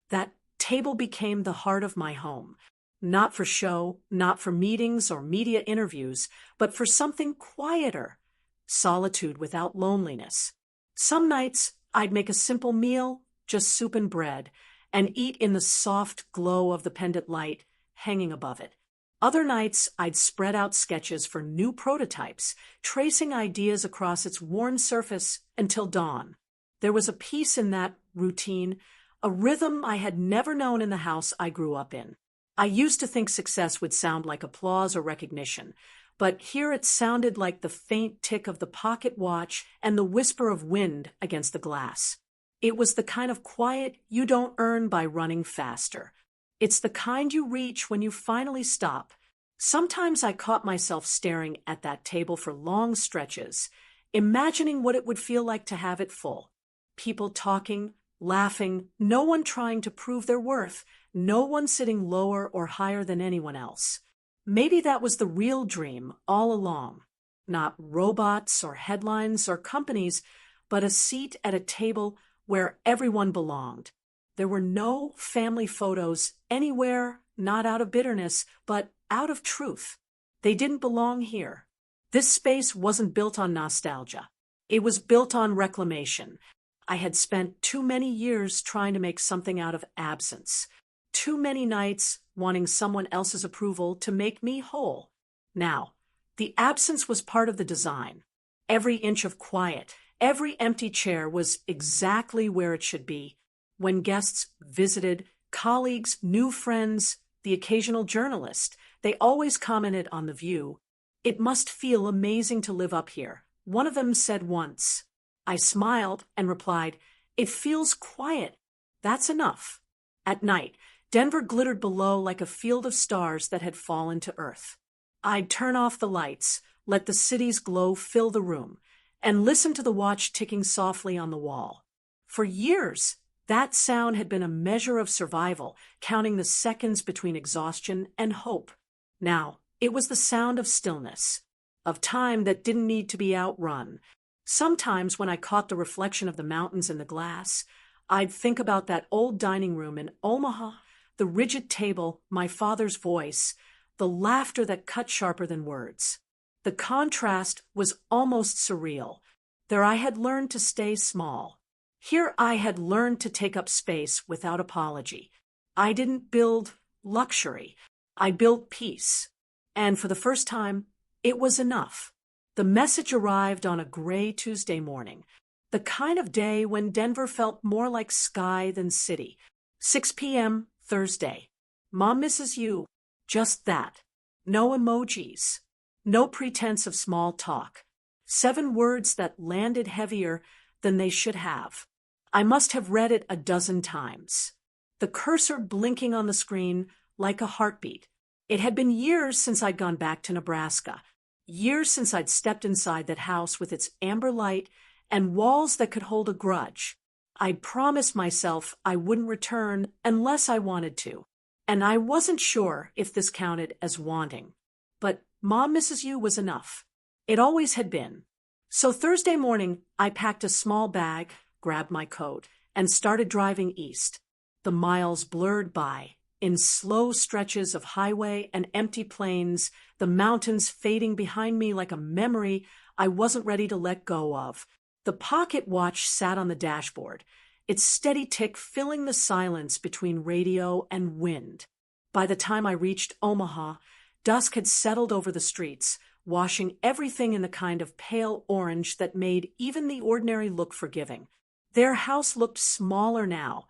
That table became the heart of my home. Not for show, not for meetings or media interviews, but for something quieter. Solitude without loneliness. Some nights I'd make a simple meal, just soup and bread, and eat in the soft glow of the pendant light hanging above it. Other nights, I'd spread out sketches for new prototypes, tracing ideas across its worn surface until dawn. There was a peace in that routine, a rhythm I had never known in the house I grew up in. I used to think success would sound like applause or recognition, but here it sounded like the faint tick of the pocket watch and the whisper of wind against the glass. It was the kind of quiet you don't earn by running faster. It's the kind you reach when you finally stop. Sometimes I caught myself staring at that table for long stretches, imagining what it would feel like to have it full. People talking, laughing, no one trying to prove their worth, no one sitting lower or higher than anyone else. Maybe that was the real dream all along. Not robots or headlines or companies, but a seat at a table where everyone belonged. There were no family photos anywhere, not out of bitterness, but out of truth. They didn't belong here. This space wasn't built on nostalgia. It was built on reclamation. I had spent too many years trying to make something out of absence. Too many nights wanting someone else's approval to make me whole. Now, the absence was part of the design. Every inch of quiet, every empty chair was exactly where it should be. When guests visited, colleagues, new friends, the occasional journalist, they always commented on the view. "It must feel amazing to live up here," one of them said once. I smiled and replied, "It feels quiet. That's enough." At night, Denver glittered below like a field of stars that had fallen to earth. I'd turn off the lights, let the city's glow fill the room, and listen to the watch ticking softly on the wall. For years, that sound had been a measure of survival, counting the seconds between exhaustion and hope. Now, it was the sound of stillness, of time that didn't need to be outrun. Sometimes when I caught the reflection of the mountains in the glass, I'd think about that old dining room in Omaha, the rigid table, my father's voice, the laughter that cut sharper than words. The contrast was almost surreal. There I had learned to stay small. Here I had learned to take up space without apology. I didn't build luxury. I built peace. And for the first time, it was enough. The message arrived on a gray Tuesday morning, the kind of day when Denver felt more like sky than city. 6 p.m. Thursday. "Mom misses you." Just that. No emojis. No pretense of small talk. 7 words that landed heavier than they should have. I must have read it a dozen times. The cursor blinking on the screen like a heartbeat. It had been years since I'd gone back to Nebraska. Years since I'd stepped inside that house with its amber light and walls that could hold a grudge. I'd promised myself I wouldn't return unless I wanted to. And I wasn't sure if this counted as wanting. But "Mom misses you" was enough. It always had been. So Thursday morning, I packed a small bag, grabbed my coat, and started driving east. The miles blurred by, in slow stretches of highway and empty plains, the mountains fading behind me like a memory I wasn't ready to let go of. The pocket watch sat on the dashboard, its steady tick filling the silence between radio and wind. By the time I reached Omaha, dusk had settled over the streets, washing everything in the kind of pale orange that made even the ordinary look forgiving. Their house looked smaller now,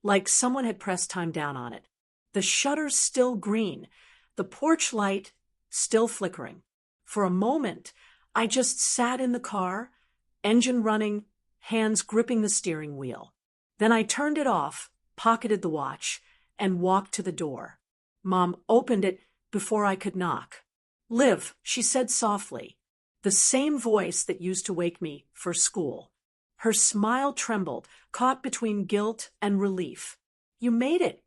like someone had pressed time down on it. The shutters still green, the porch light still flickering. For a moment, I just sat in the car, engine running, hands gripping the steering wheel. Then I turned it off, pocketed the watch, and walked to the door. Mom opened it before I could knock. "Liv," she said softly, the same voice that used to wake me for school. Her smile trembled, caught between guilt and relief. "You made it."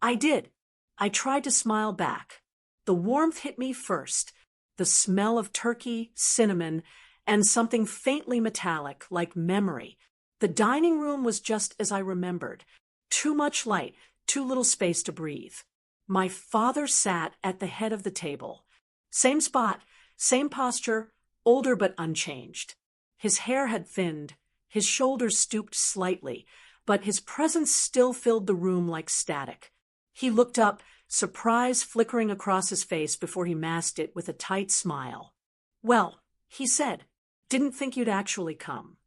I did. I tried to smile back. The warmth hit me first, the smell of turkey, cinnamon, and something faintly metallic like memory. The dining room was just as I remembered. Too much light, too little space to breathe. My father sat at the head of the table. Same spot, same posture, older but unchanged. His hair had thinned, his shoulders stooped slightly, but his presence still filled the room like static. He looked up, surprise flickering across his face before he masked it with a tight smile. "Well," he said, "didn't think you'd actually come."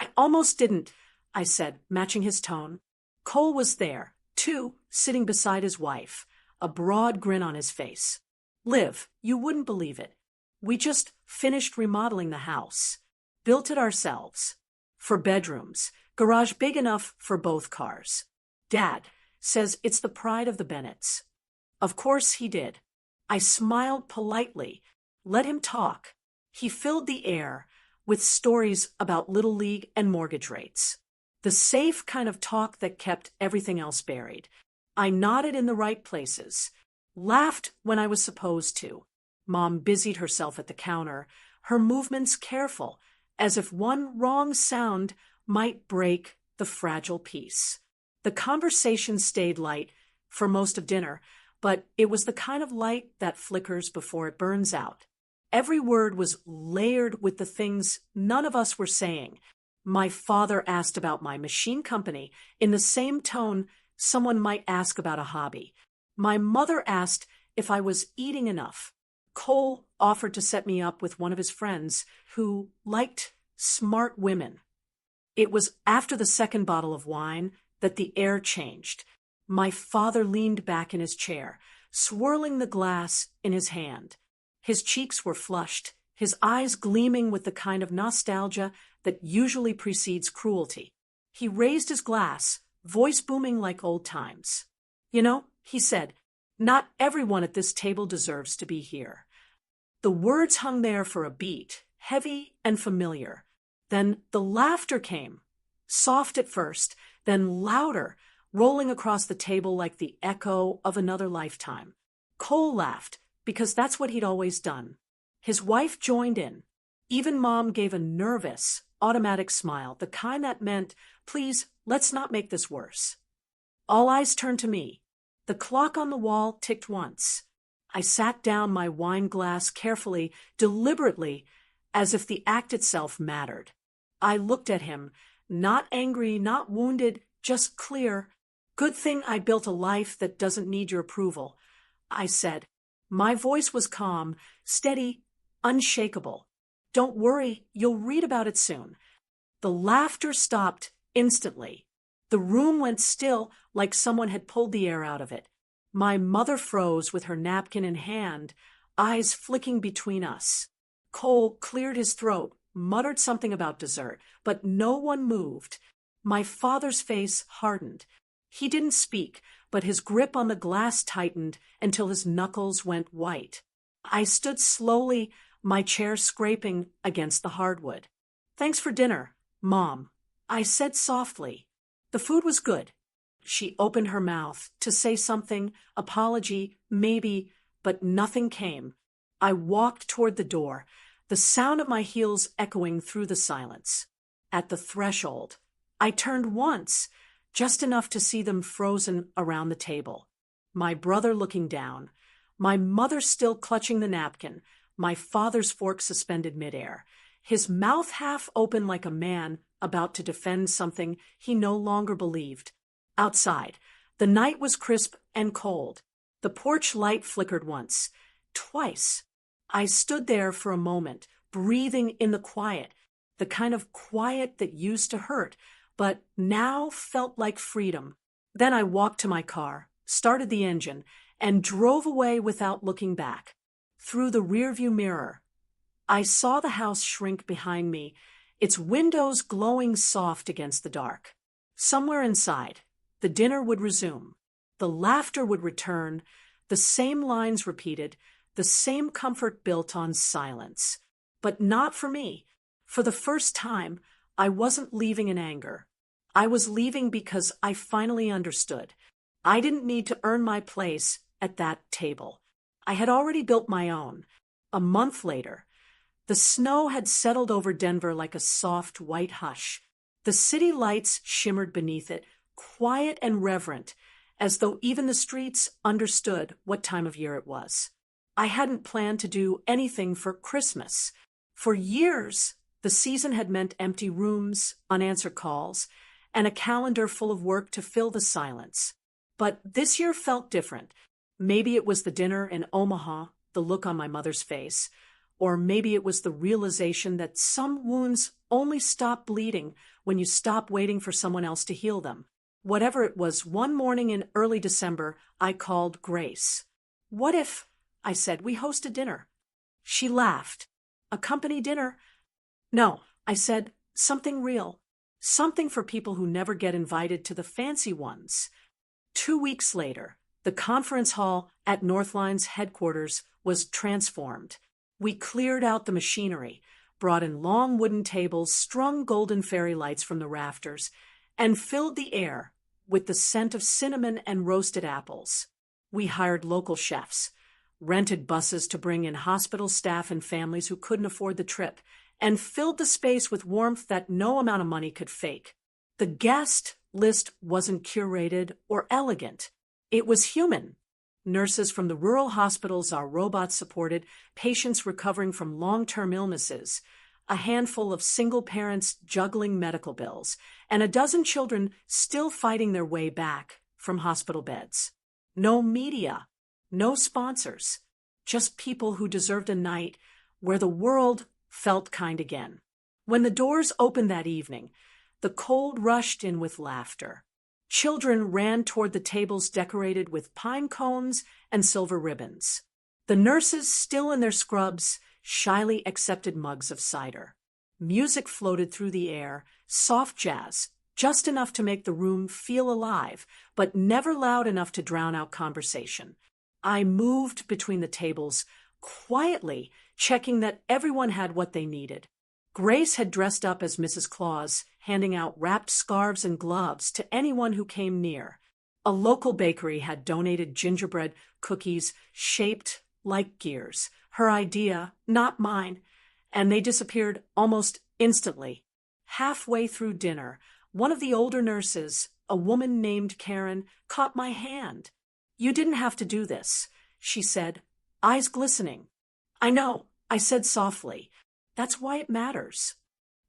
"I almost didn't," I said, matching his tone. Cole was there, too, sitting beside his wife, a broad grin on his face. "Liv, you wouldn't believe it. We just finished remodeling the house. Built it ourselves. 4 bedrooms, garage big enough for both cars. Dad says it's the pride of the Bennetts." Of course he did. I smiled politely, let him talk. He filled the air with stories about Little League and mortgage rates. The safe kind of talk that kept everything else buried. I nodded in the right places, laughed when I was supposed to. Mom busied herself at the counter, her movements careful, as if one wrong sound might break the fragile peace. The conversation stayed light for most of dinner, but it was the kind of light that flickers before it burns out. Every word was layered with the things none of us were saying. My father asked about my machine company in the same tone someone might ask about a hobby. My mother asked if I was eating enough. Cole offered to set me up with one of his friends who liked smart women. It was after the second bottle of wine that the air changed. My father leaned back in his chair, swirling the glass in his hand. His cheeks were flushed, his eyes gleaming with the kind of nostalgia that usually precedes cruelty. He raised his glass, voice booming like old times. "You know," he said, "not everyone at this table deserves to be here." The words hung there for a beat, heavy and familiar. Then the laughter came, soft at first, then louder, rolling across the table like the echo of another lifetime. Cole laughed, because that's what he'd always done. His wife joined in. Even Mom gave a nervous, automatic smile, the kind that meant, "Please, let's not make this worse." All eyes turned to me. The clock on the wall ticked once. I sat down my wine glass carefully, deliberately, as if the act itself mattered. I looked at him, not angry, not wounded, just clear. "Good thing I built a life that doesn't need your approval," I said. My voice was calm, steady, unshakable. "Don't worry, you'll read about it soon." The laughter stopped instantly. The room went still, like someone had pulled the air out of it. My mother froze with her napkin in hand, eyes flicking between us. Cole cleared his throat, muttered something about dessert, but no one moved. My father's face hardened. He didn't speak, but his grip on the glass tightened until his knuckles went white. I stood slowly, my chair scraping against the hardwood. "Thanks for dinner, Mom," I said softly. "The food was good." She opened her mouth to say something, apology, maybe, but nothing came. I walked toward the door, the sound of my heels echoing through the silence. At the threshold, I turned once, just enough to see them frozen around the table. My brother looking down, my mother still clutching the napkin, my father's fork suspended midair, his mouth half open like a man about to defend something he no longer believed. Outside, the night was crisp and cold. The porch light flickered once, twice. I stood there for a moment, breathing in the quiet, the kind of quiet that used to hurt, but now felt like freedom. Then I walked to my car, started the engine, and drove away without looking back. Through the rearview mirror, I saw the house shrink behind me, its windows glowing soft against the dark. Somewhere inside, the dinner would resume. The laughter would return, the same lines repeated, the same comfort built on silence. But not for me. For the first time, I wasn't leaving in anger. I was leaving because I finally understood. I didn't need to earn my place at that table. I had already built my own. A month later, the snow had settled over Denver like a soft white hush. The city lights shimmered beneath it, quiet and reverent, as though even the streets understood what time of year it was. I hadn't planned to do anything for Christmas. For years, the season had meant empty rooms, unanswered calls, and a calendar full of work to fill the silence. But this year felt different. Maybe it was the dinner in Omaha, the look on my mother's face, or maybe it was the realization that some wounds only stop bleeding when you stop waiting for someone else to heal them. Whatever it was, one morning in early December, I called Grace. "What if," I said, "we host a dinner?" She laughed. "A company dinner?" "No," I said, "something real. Something for people who never get invited to the fancy ones." 2 weeks later, the conference hall at Northline's headquarters was transformed. We cleared out the machinery, brought in long wooden tables, strung golden fairy lights from the rafters, and filled the air with the scent of cinnamon and roasted apples. We hired local chefs, rented buses to bring in hospital staff and families who couldn't afford the trip, and filled the space with warmth that no amount of money could fake. The guest list wasn't curated or elegant. It was human. Nurses from the rural hospitals our robots supported, patients recovering from long-term illnesses, a handful of single parents juggling medical bills, and a dozen children still fighting their way back from hospital beds. No media, no sponsors, just people who deserved a night where the world felt kind again. When the doors opened that evening, the cold rushed in with laughter. Children ran toward the tables decorated with pine cones and silver ribbons. The nurses, still in their scrubs, shyly accepted mugs of cider. Music floated through the air, soft jazz, just enough to make the room feel alive, but never loud enough to drown out conversation. I moved between the tables, quietly checking that everyone had what they needed. Grace had dressed up as Mrs. Claus, handing out wrapped scarves and gloves to anyone who came near. A local bakery had donated gingerbread cookies shaped like gears, her idea, not mine, and they disappeared almost instantly. Halfway through dinner, one of the older nurses, a woman named Karen, caught my hand. "You didn't have to do this," she said, eyes glistening. "I know," I said softly. "That's why it matters."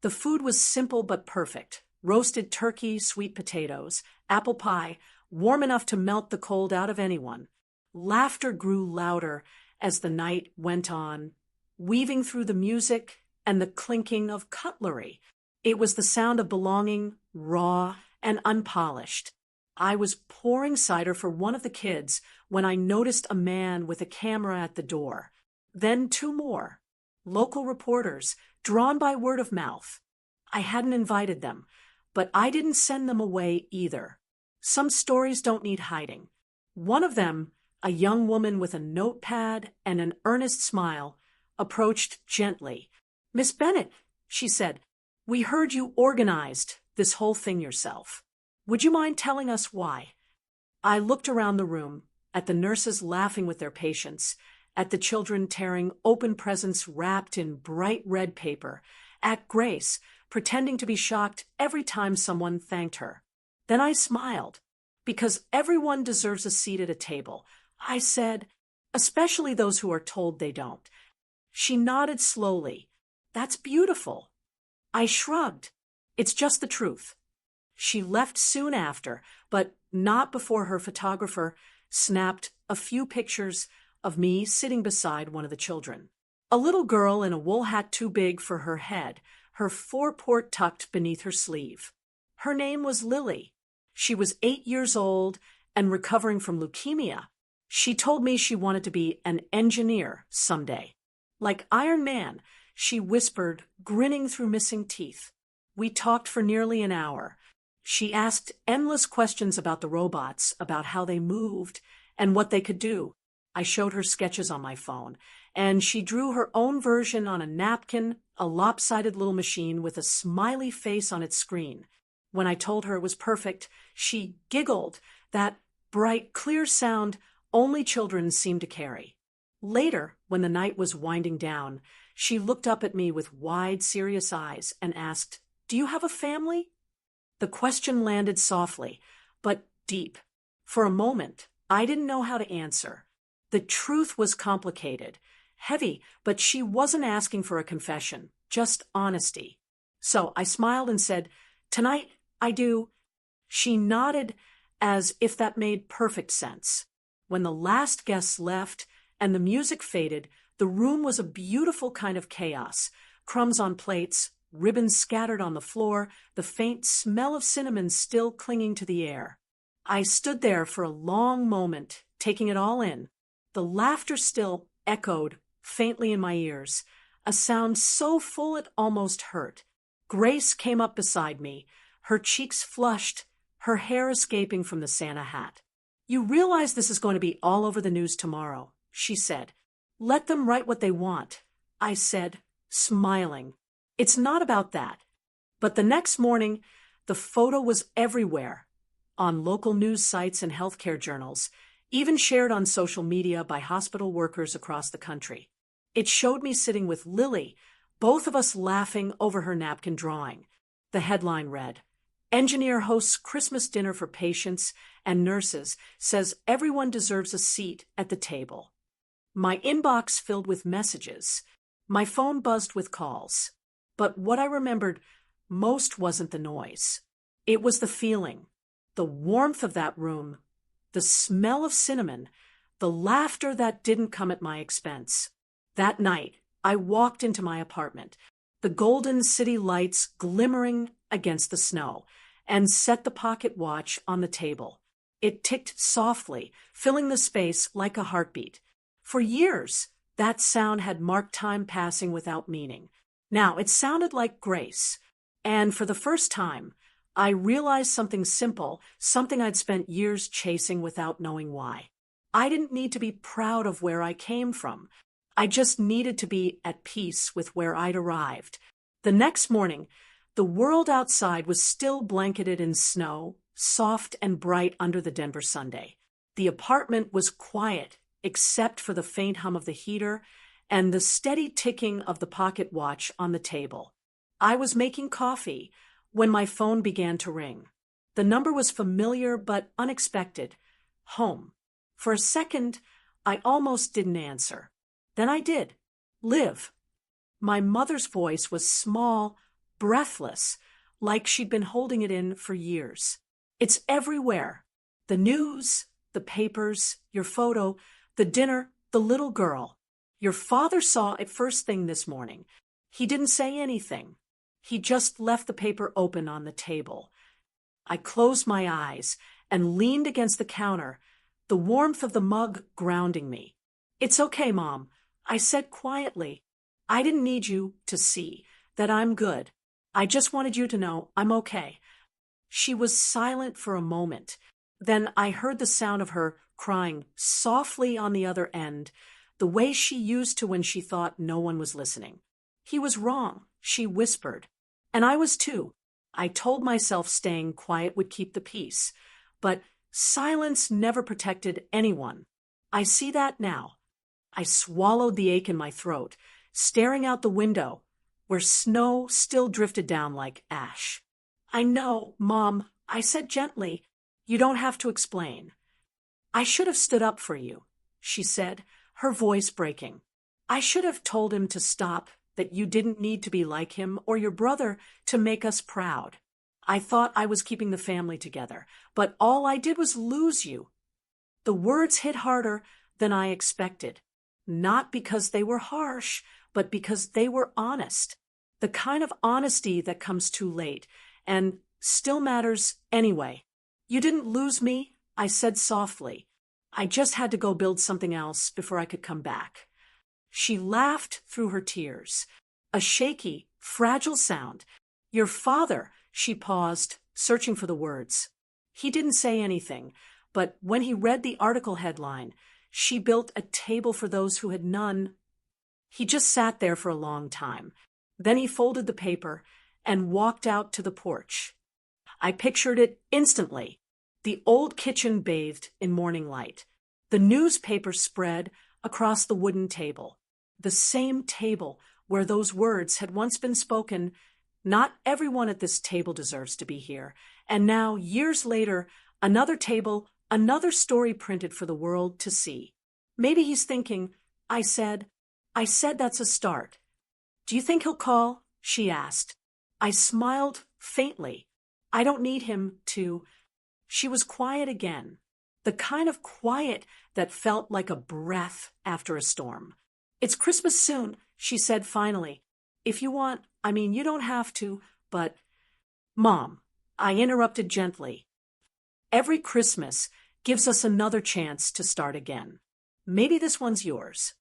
The food was simple but perfect. Roasted turkey, sweet potatoes, apple pie, warm enough to melt the cold out of anyone. Laughter grew louder as the night went on, weaving through the music and the clinking of cutlery. It was the sound of belonging, raw and unpolished. I was pouring cider for one of the kids when I noticed a man with a camera at the door. Then two more. Local reporters, drawn by word of mouth. I hadn't invited them, but I didn't send them away either. Some stories don't need hiding. One of them, a young woman with a notepad and an earnest smile, approached gently. "Miss Bennett," she said, "we heard you organized this whole thing yourself. Would you mind telling us why?" I looked around the room, at the nurses laughing with their patients, at the children tearing open presents wrapped in bright red paper, at Grace, pretending to be shocked every time someone thanked her. Then I smiled, because everyone deserves a seat at a table. I said, especially those who are told they don't. She nodded slowly. "That's beautiful." I shrugged. "It's just the truth." She left soon after, but not before her photographer snapped a few pictures of me sitting beside one of the children. A little girl in a wool hat too big for her head, her foreport tucked beneath her sleeve. Her name was Lily. She was 8 years old and recovering from leukemia. She told me she wanted to be an engineer someday. Like Iron Man, she whispered, grinning through missing teeth. We talked for nearly an hour. She asked endless questions about the robots, about how they moved and what they could do. I showed her sketches on my phone, and she drew her own version on a napkin, a lopsided little machine with a smiley face on its screen. When I told her it was perfect, she giggled, that bright, clear sound only children seem to carry. Later, when the night was winding down, she looked up at me with wide, serious eyes and asked, "Do you have a family?" The question landed softly, but deep. For a moment, I didn't know how to answer. The truth was complicated, heavy, but she wasn't asking for a confession, just honesty. So I smiled and said, "Tonight, I do." She nodded as if that made perfect sense. When the last guests left and the music faded, the room was a beautiful kind of chaos. Crumbs on plates, ribbons scattered on the floor, the faint smell of cinnamon still clinging to the air. I stood there for a long moment, taking it all in. The laughter still echoed faintly in my ears, a sound so full it almost hurt. Grace came up beside me, her cheeks flushed, her hair escaping from the Santa hat. "You realize this is going to be all over the news tomorrow," she said. "Let them write what they want," I said, smiling. "It's not about that." But the next morning, the photo was everywhere, on local news sites and healthcare journals, even shared on social media by hospital workers across the country. It showed me sitting with Lily, both of us laughing over her napkin drawing. The headline read, "Engineer hosts Christmas dinner for patients and nurses, says everyone deserves a seat at the table." My inbox filled with messages. My phone buzzed with calls. But what I remembered most wasn't the noise. It was the feeling, the warmth of that room, the smell of cinnamon, the laughter that didn't come at my expense. That night, I walked into my apartment, the golden city lights glimmering against the snow, and set the pocket watch on the table. It ticked softly, filling the space like a heartbeat. For years, that sound had marked time passing without meaning. Now it sounded like grace. And for the first time, I realized something simple, something I'd spent years chasing without knowing why. I didn't need to be proud of where I came from. I just needed to be at peace with where I'd arrived. The next morning, the world outside was still blanketed in snow, soft and bright under the Denver Sunday. The apartment was quiet, except for the faint hum of the heater and the steady ticking of the pocket watch on the table. I was making coffee when my phone began to ring. The number was familiar but unexpected. Home. For a second, I almost didn't answer. Then I did. "Liv." My mother's voice was small, breathless, like she'd been holding it in for years. "It's everywhere. The news, the papers, your photo, the dinner, the little girl. Your father saw it first thing this morning. He didn't say anything. He just left the paper open on the table." I closed my eyes and leaned against the counter, the warmth of the mug grounding me. "It's okay, Mom," I said quietly. "I didn't need you to see that I'm good. I just wanted you to know I'm okay." She was silent for a moment. Then I heard the sound of her crying softly on the other end, the way she used to when she thought no one was listening. "He was wrong," she whispered. And I was too. I told myself staying quiet would keep the peace. But silence never protected anyone. I see that now. I swallowed the ache in my throat, staring out the window, where snow still drifted down like ash. "I know, Mom," I said gently. "You don't have to explain." "I should have stood up for you," she said, her voice breaking. "I should have told him to stop, that you didn't need to be like him or your brother to make us proud. I thought I was keeping the family together, but all I did was lose you." The words hit harder than I expected. Not because they were harsh, but because they were honest. The kind of honesty that comes too late and still matters anyway. "You didn't lose me," I said softly. "I just had to go build something else before I could come back." She laughed through her tears, a shaky, fragile sound. "Your father," she paused, searching for the words. "He didn't say anything, but when he read the article headline, 'She built a table for those who had none,' he just sat there for a long time. Then he folded the paper and walked out to the porch. I pictured it instantly. The old kitchen bathed in morning light. The newspaper spread across the wooden table. The same table where those words had once been spoken. "Not everyone at this table deserves to be here." And now, years later, another table, another story printed for the world to see. "Maybe he's thinking," I said. "That's a start." "Do you think he'll call?" she asked. I smiled faintly. "I don't need him to." She was quiet again. the kind of quiet that felt like a breath after a storm. "It's Christmas soon," she said finally. "If you want, you don't have to, but—" "Mom," I interrupted gently, "every Christmas gives us another chance to start again. Maybe this one's yours."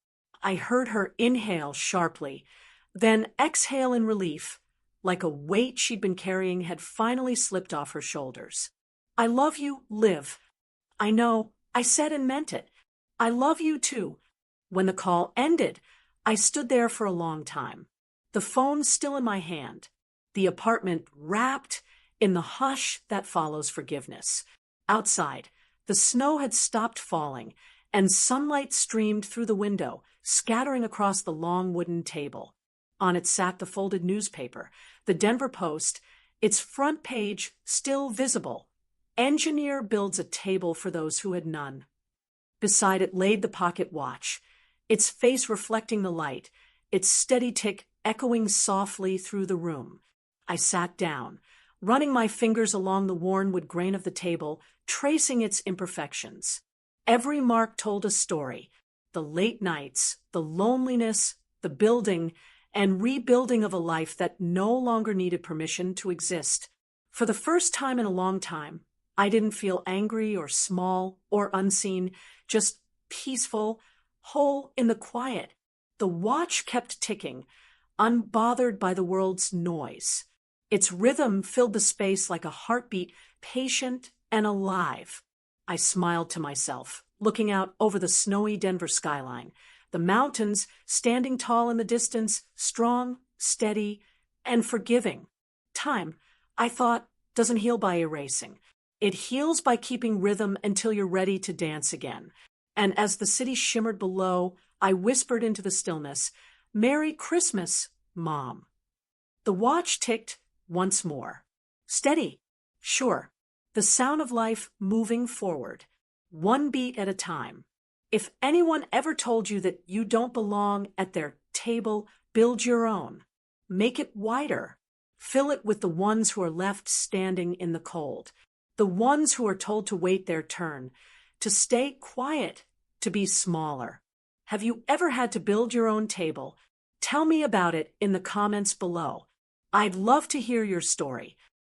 I heard her inhale sharply, then exhale in relief, like a weight she'd been carrying had finally slipped off her shoulders. "I love you, Liv." "I know," I said and meant it. "I love you too." When the call ended, I stood there for a long time, the phone still in my hand, the apartment wrapped in the hush that follows forgiveness. Outside, the snow had stopped falling, and sunlight streamed through the window, scattering across the long wooden table. On it sat the folded newspaper, the Denver Post, its front page still visible. "Engineer builds a table for those who had none." Beside it laid the pocket watch, its face reflecting the light, its steady tick echoing softly through the room. I sat down, running my fingers along the worn wood grain of the table, tracing its imperfections. Every mark told a story: the late nights, the loneliness, the building and rebuilding of a life that no longer needed permission to exist. For the first time in a long time, I didn't feel angry or small or unseen, just peaceful, whole in the quiet. The watch kept ticking, unbothered by the world's noise. Its rhythm filled the space like a heartbeat, patient and alive. I smiled to myself, looking out over the snowy Denver skyline, the mountains standing tall in the distance, strong, steady, and forgiving. Time, I thought, doesn't heal by erasing. It heals by keeping rhythm until you're ready to dance again. And as the city shimmered below, I whispered into the stillness, "Merry Christmas, Mom." The watch ticked once more. Steady, sure, the sound of life moving forward, one beat at a time. If anyone ever told you that you don't belong at their table, build your own. Make it wider. Fill it with the ones who are left standing in the cold, the ones who are told to wait their turn, to stay quiet, to be smaller. Have you ever had to build your own table? Tell me about it in the comments below. I'd love to hear your story.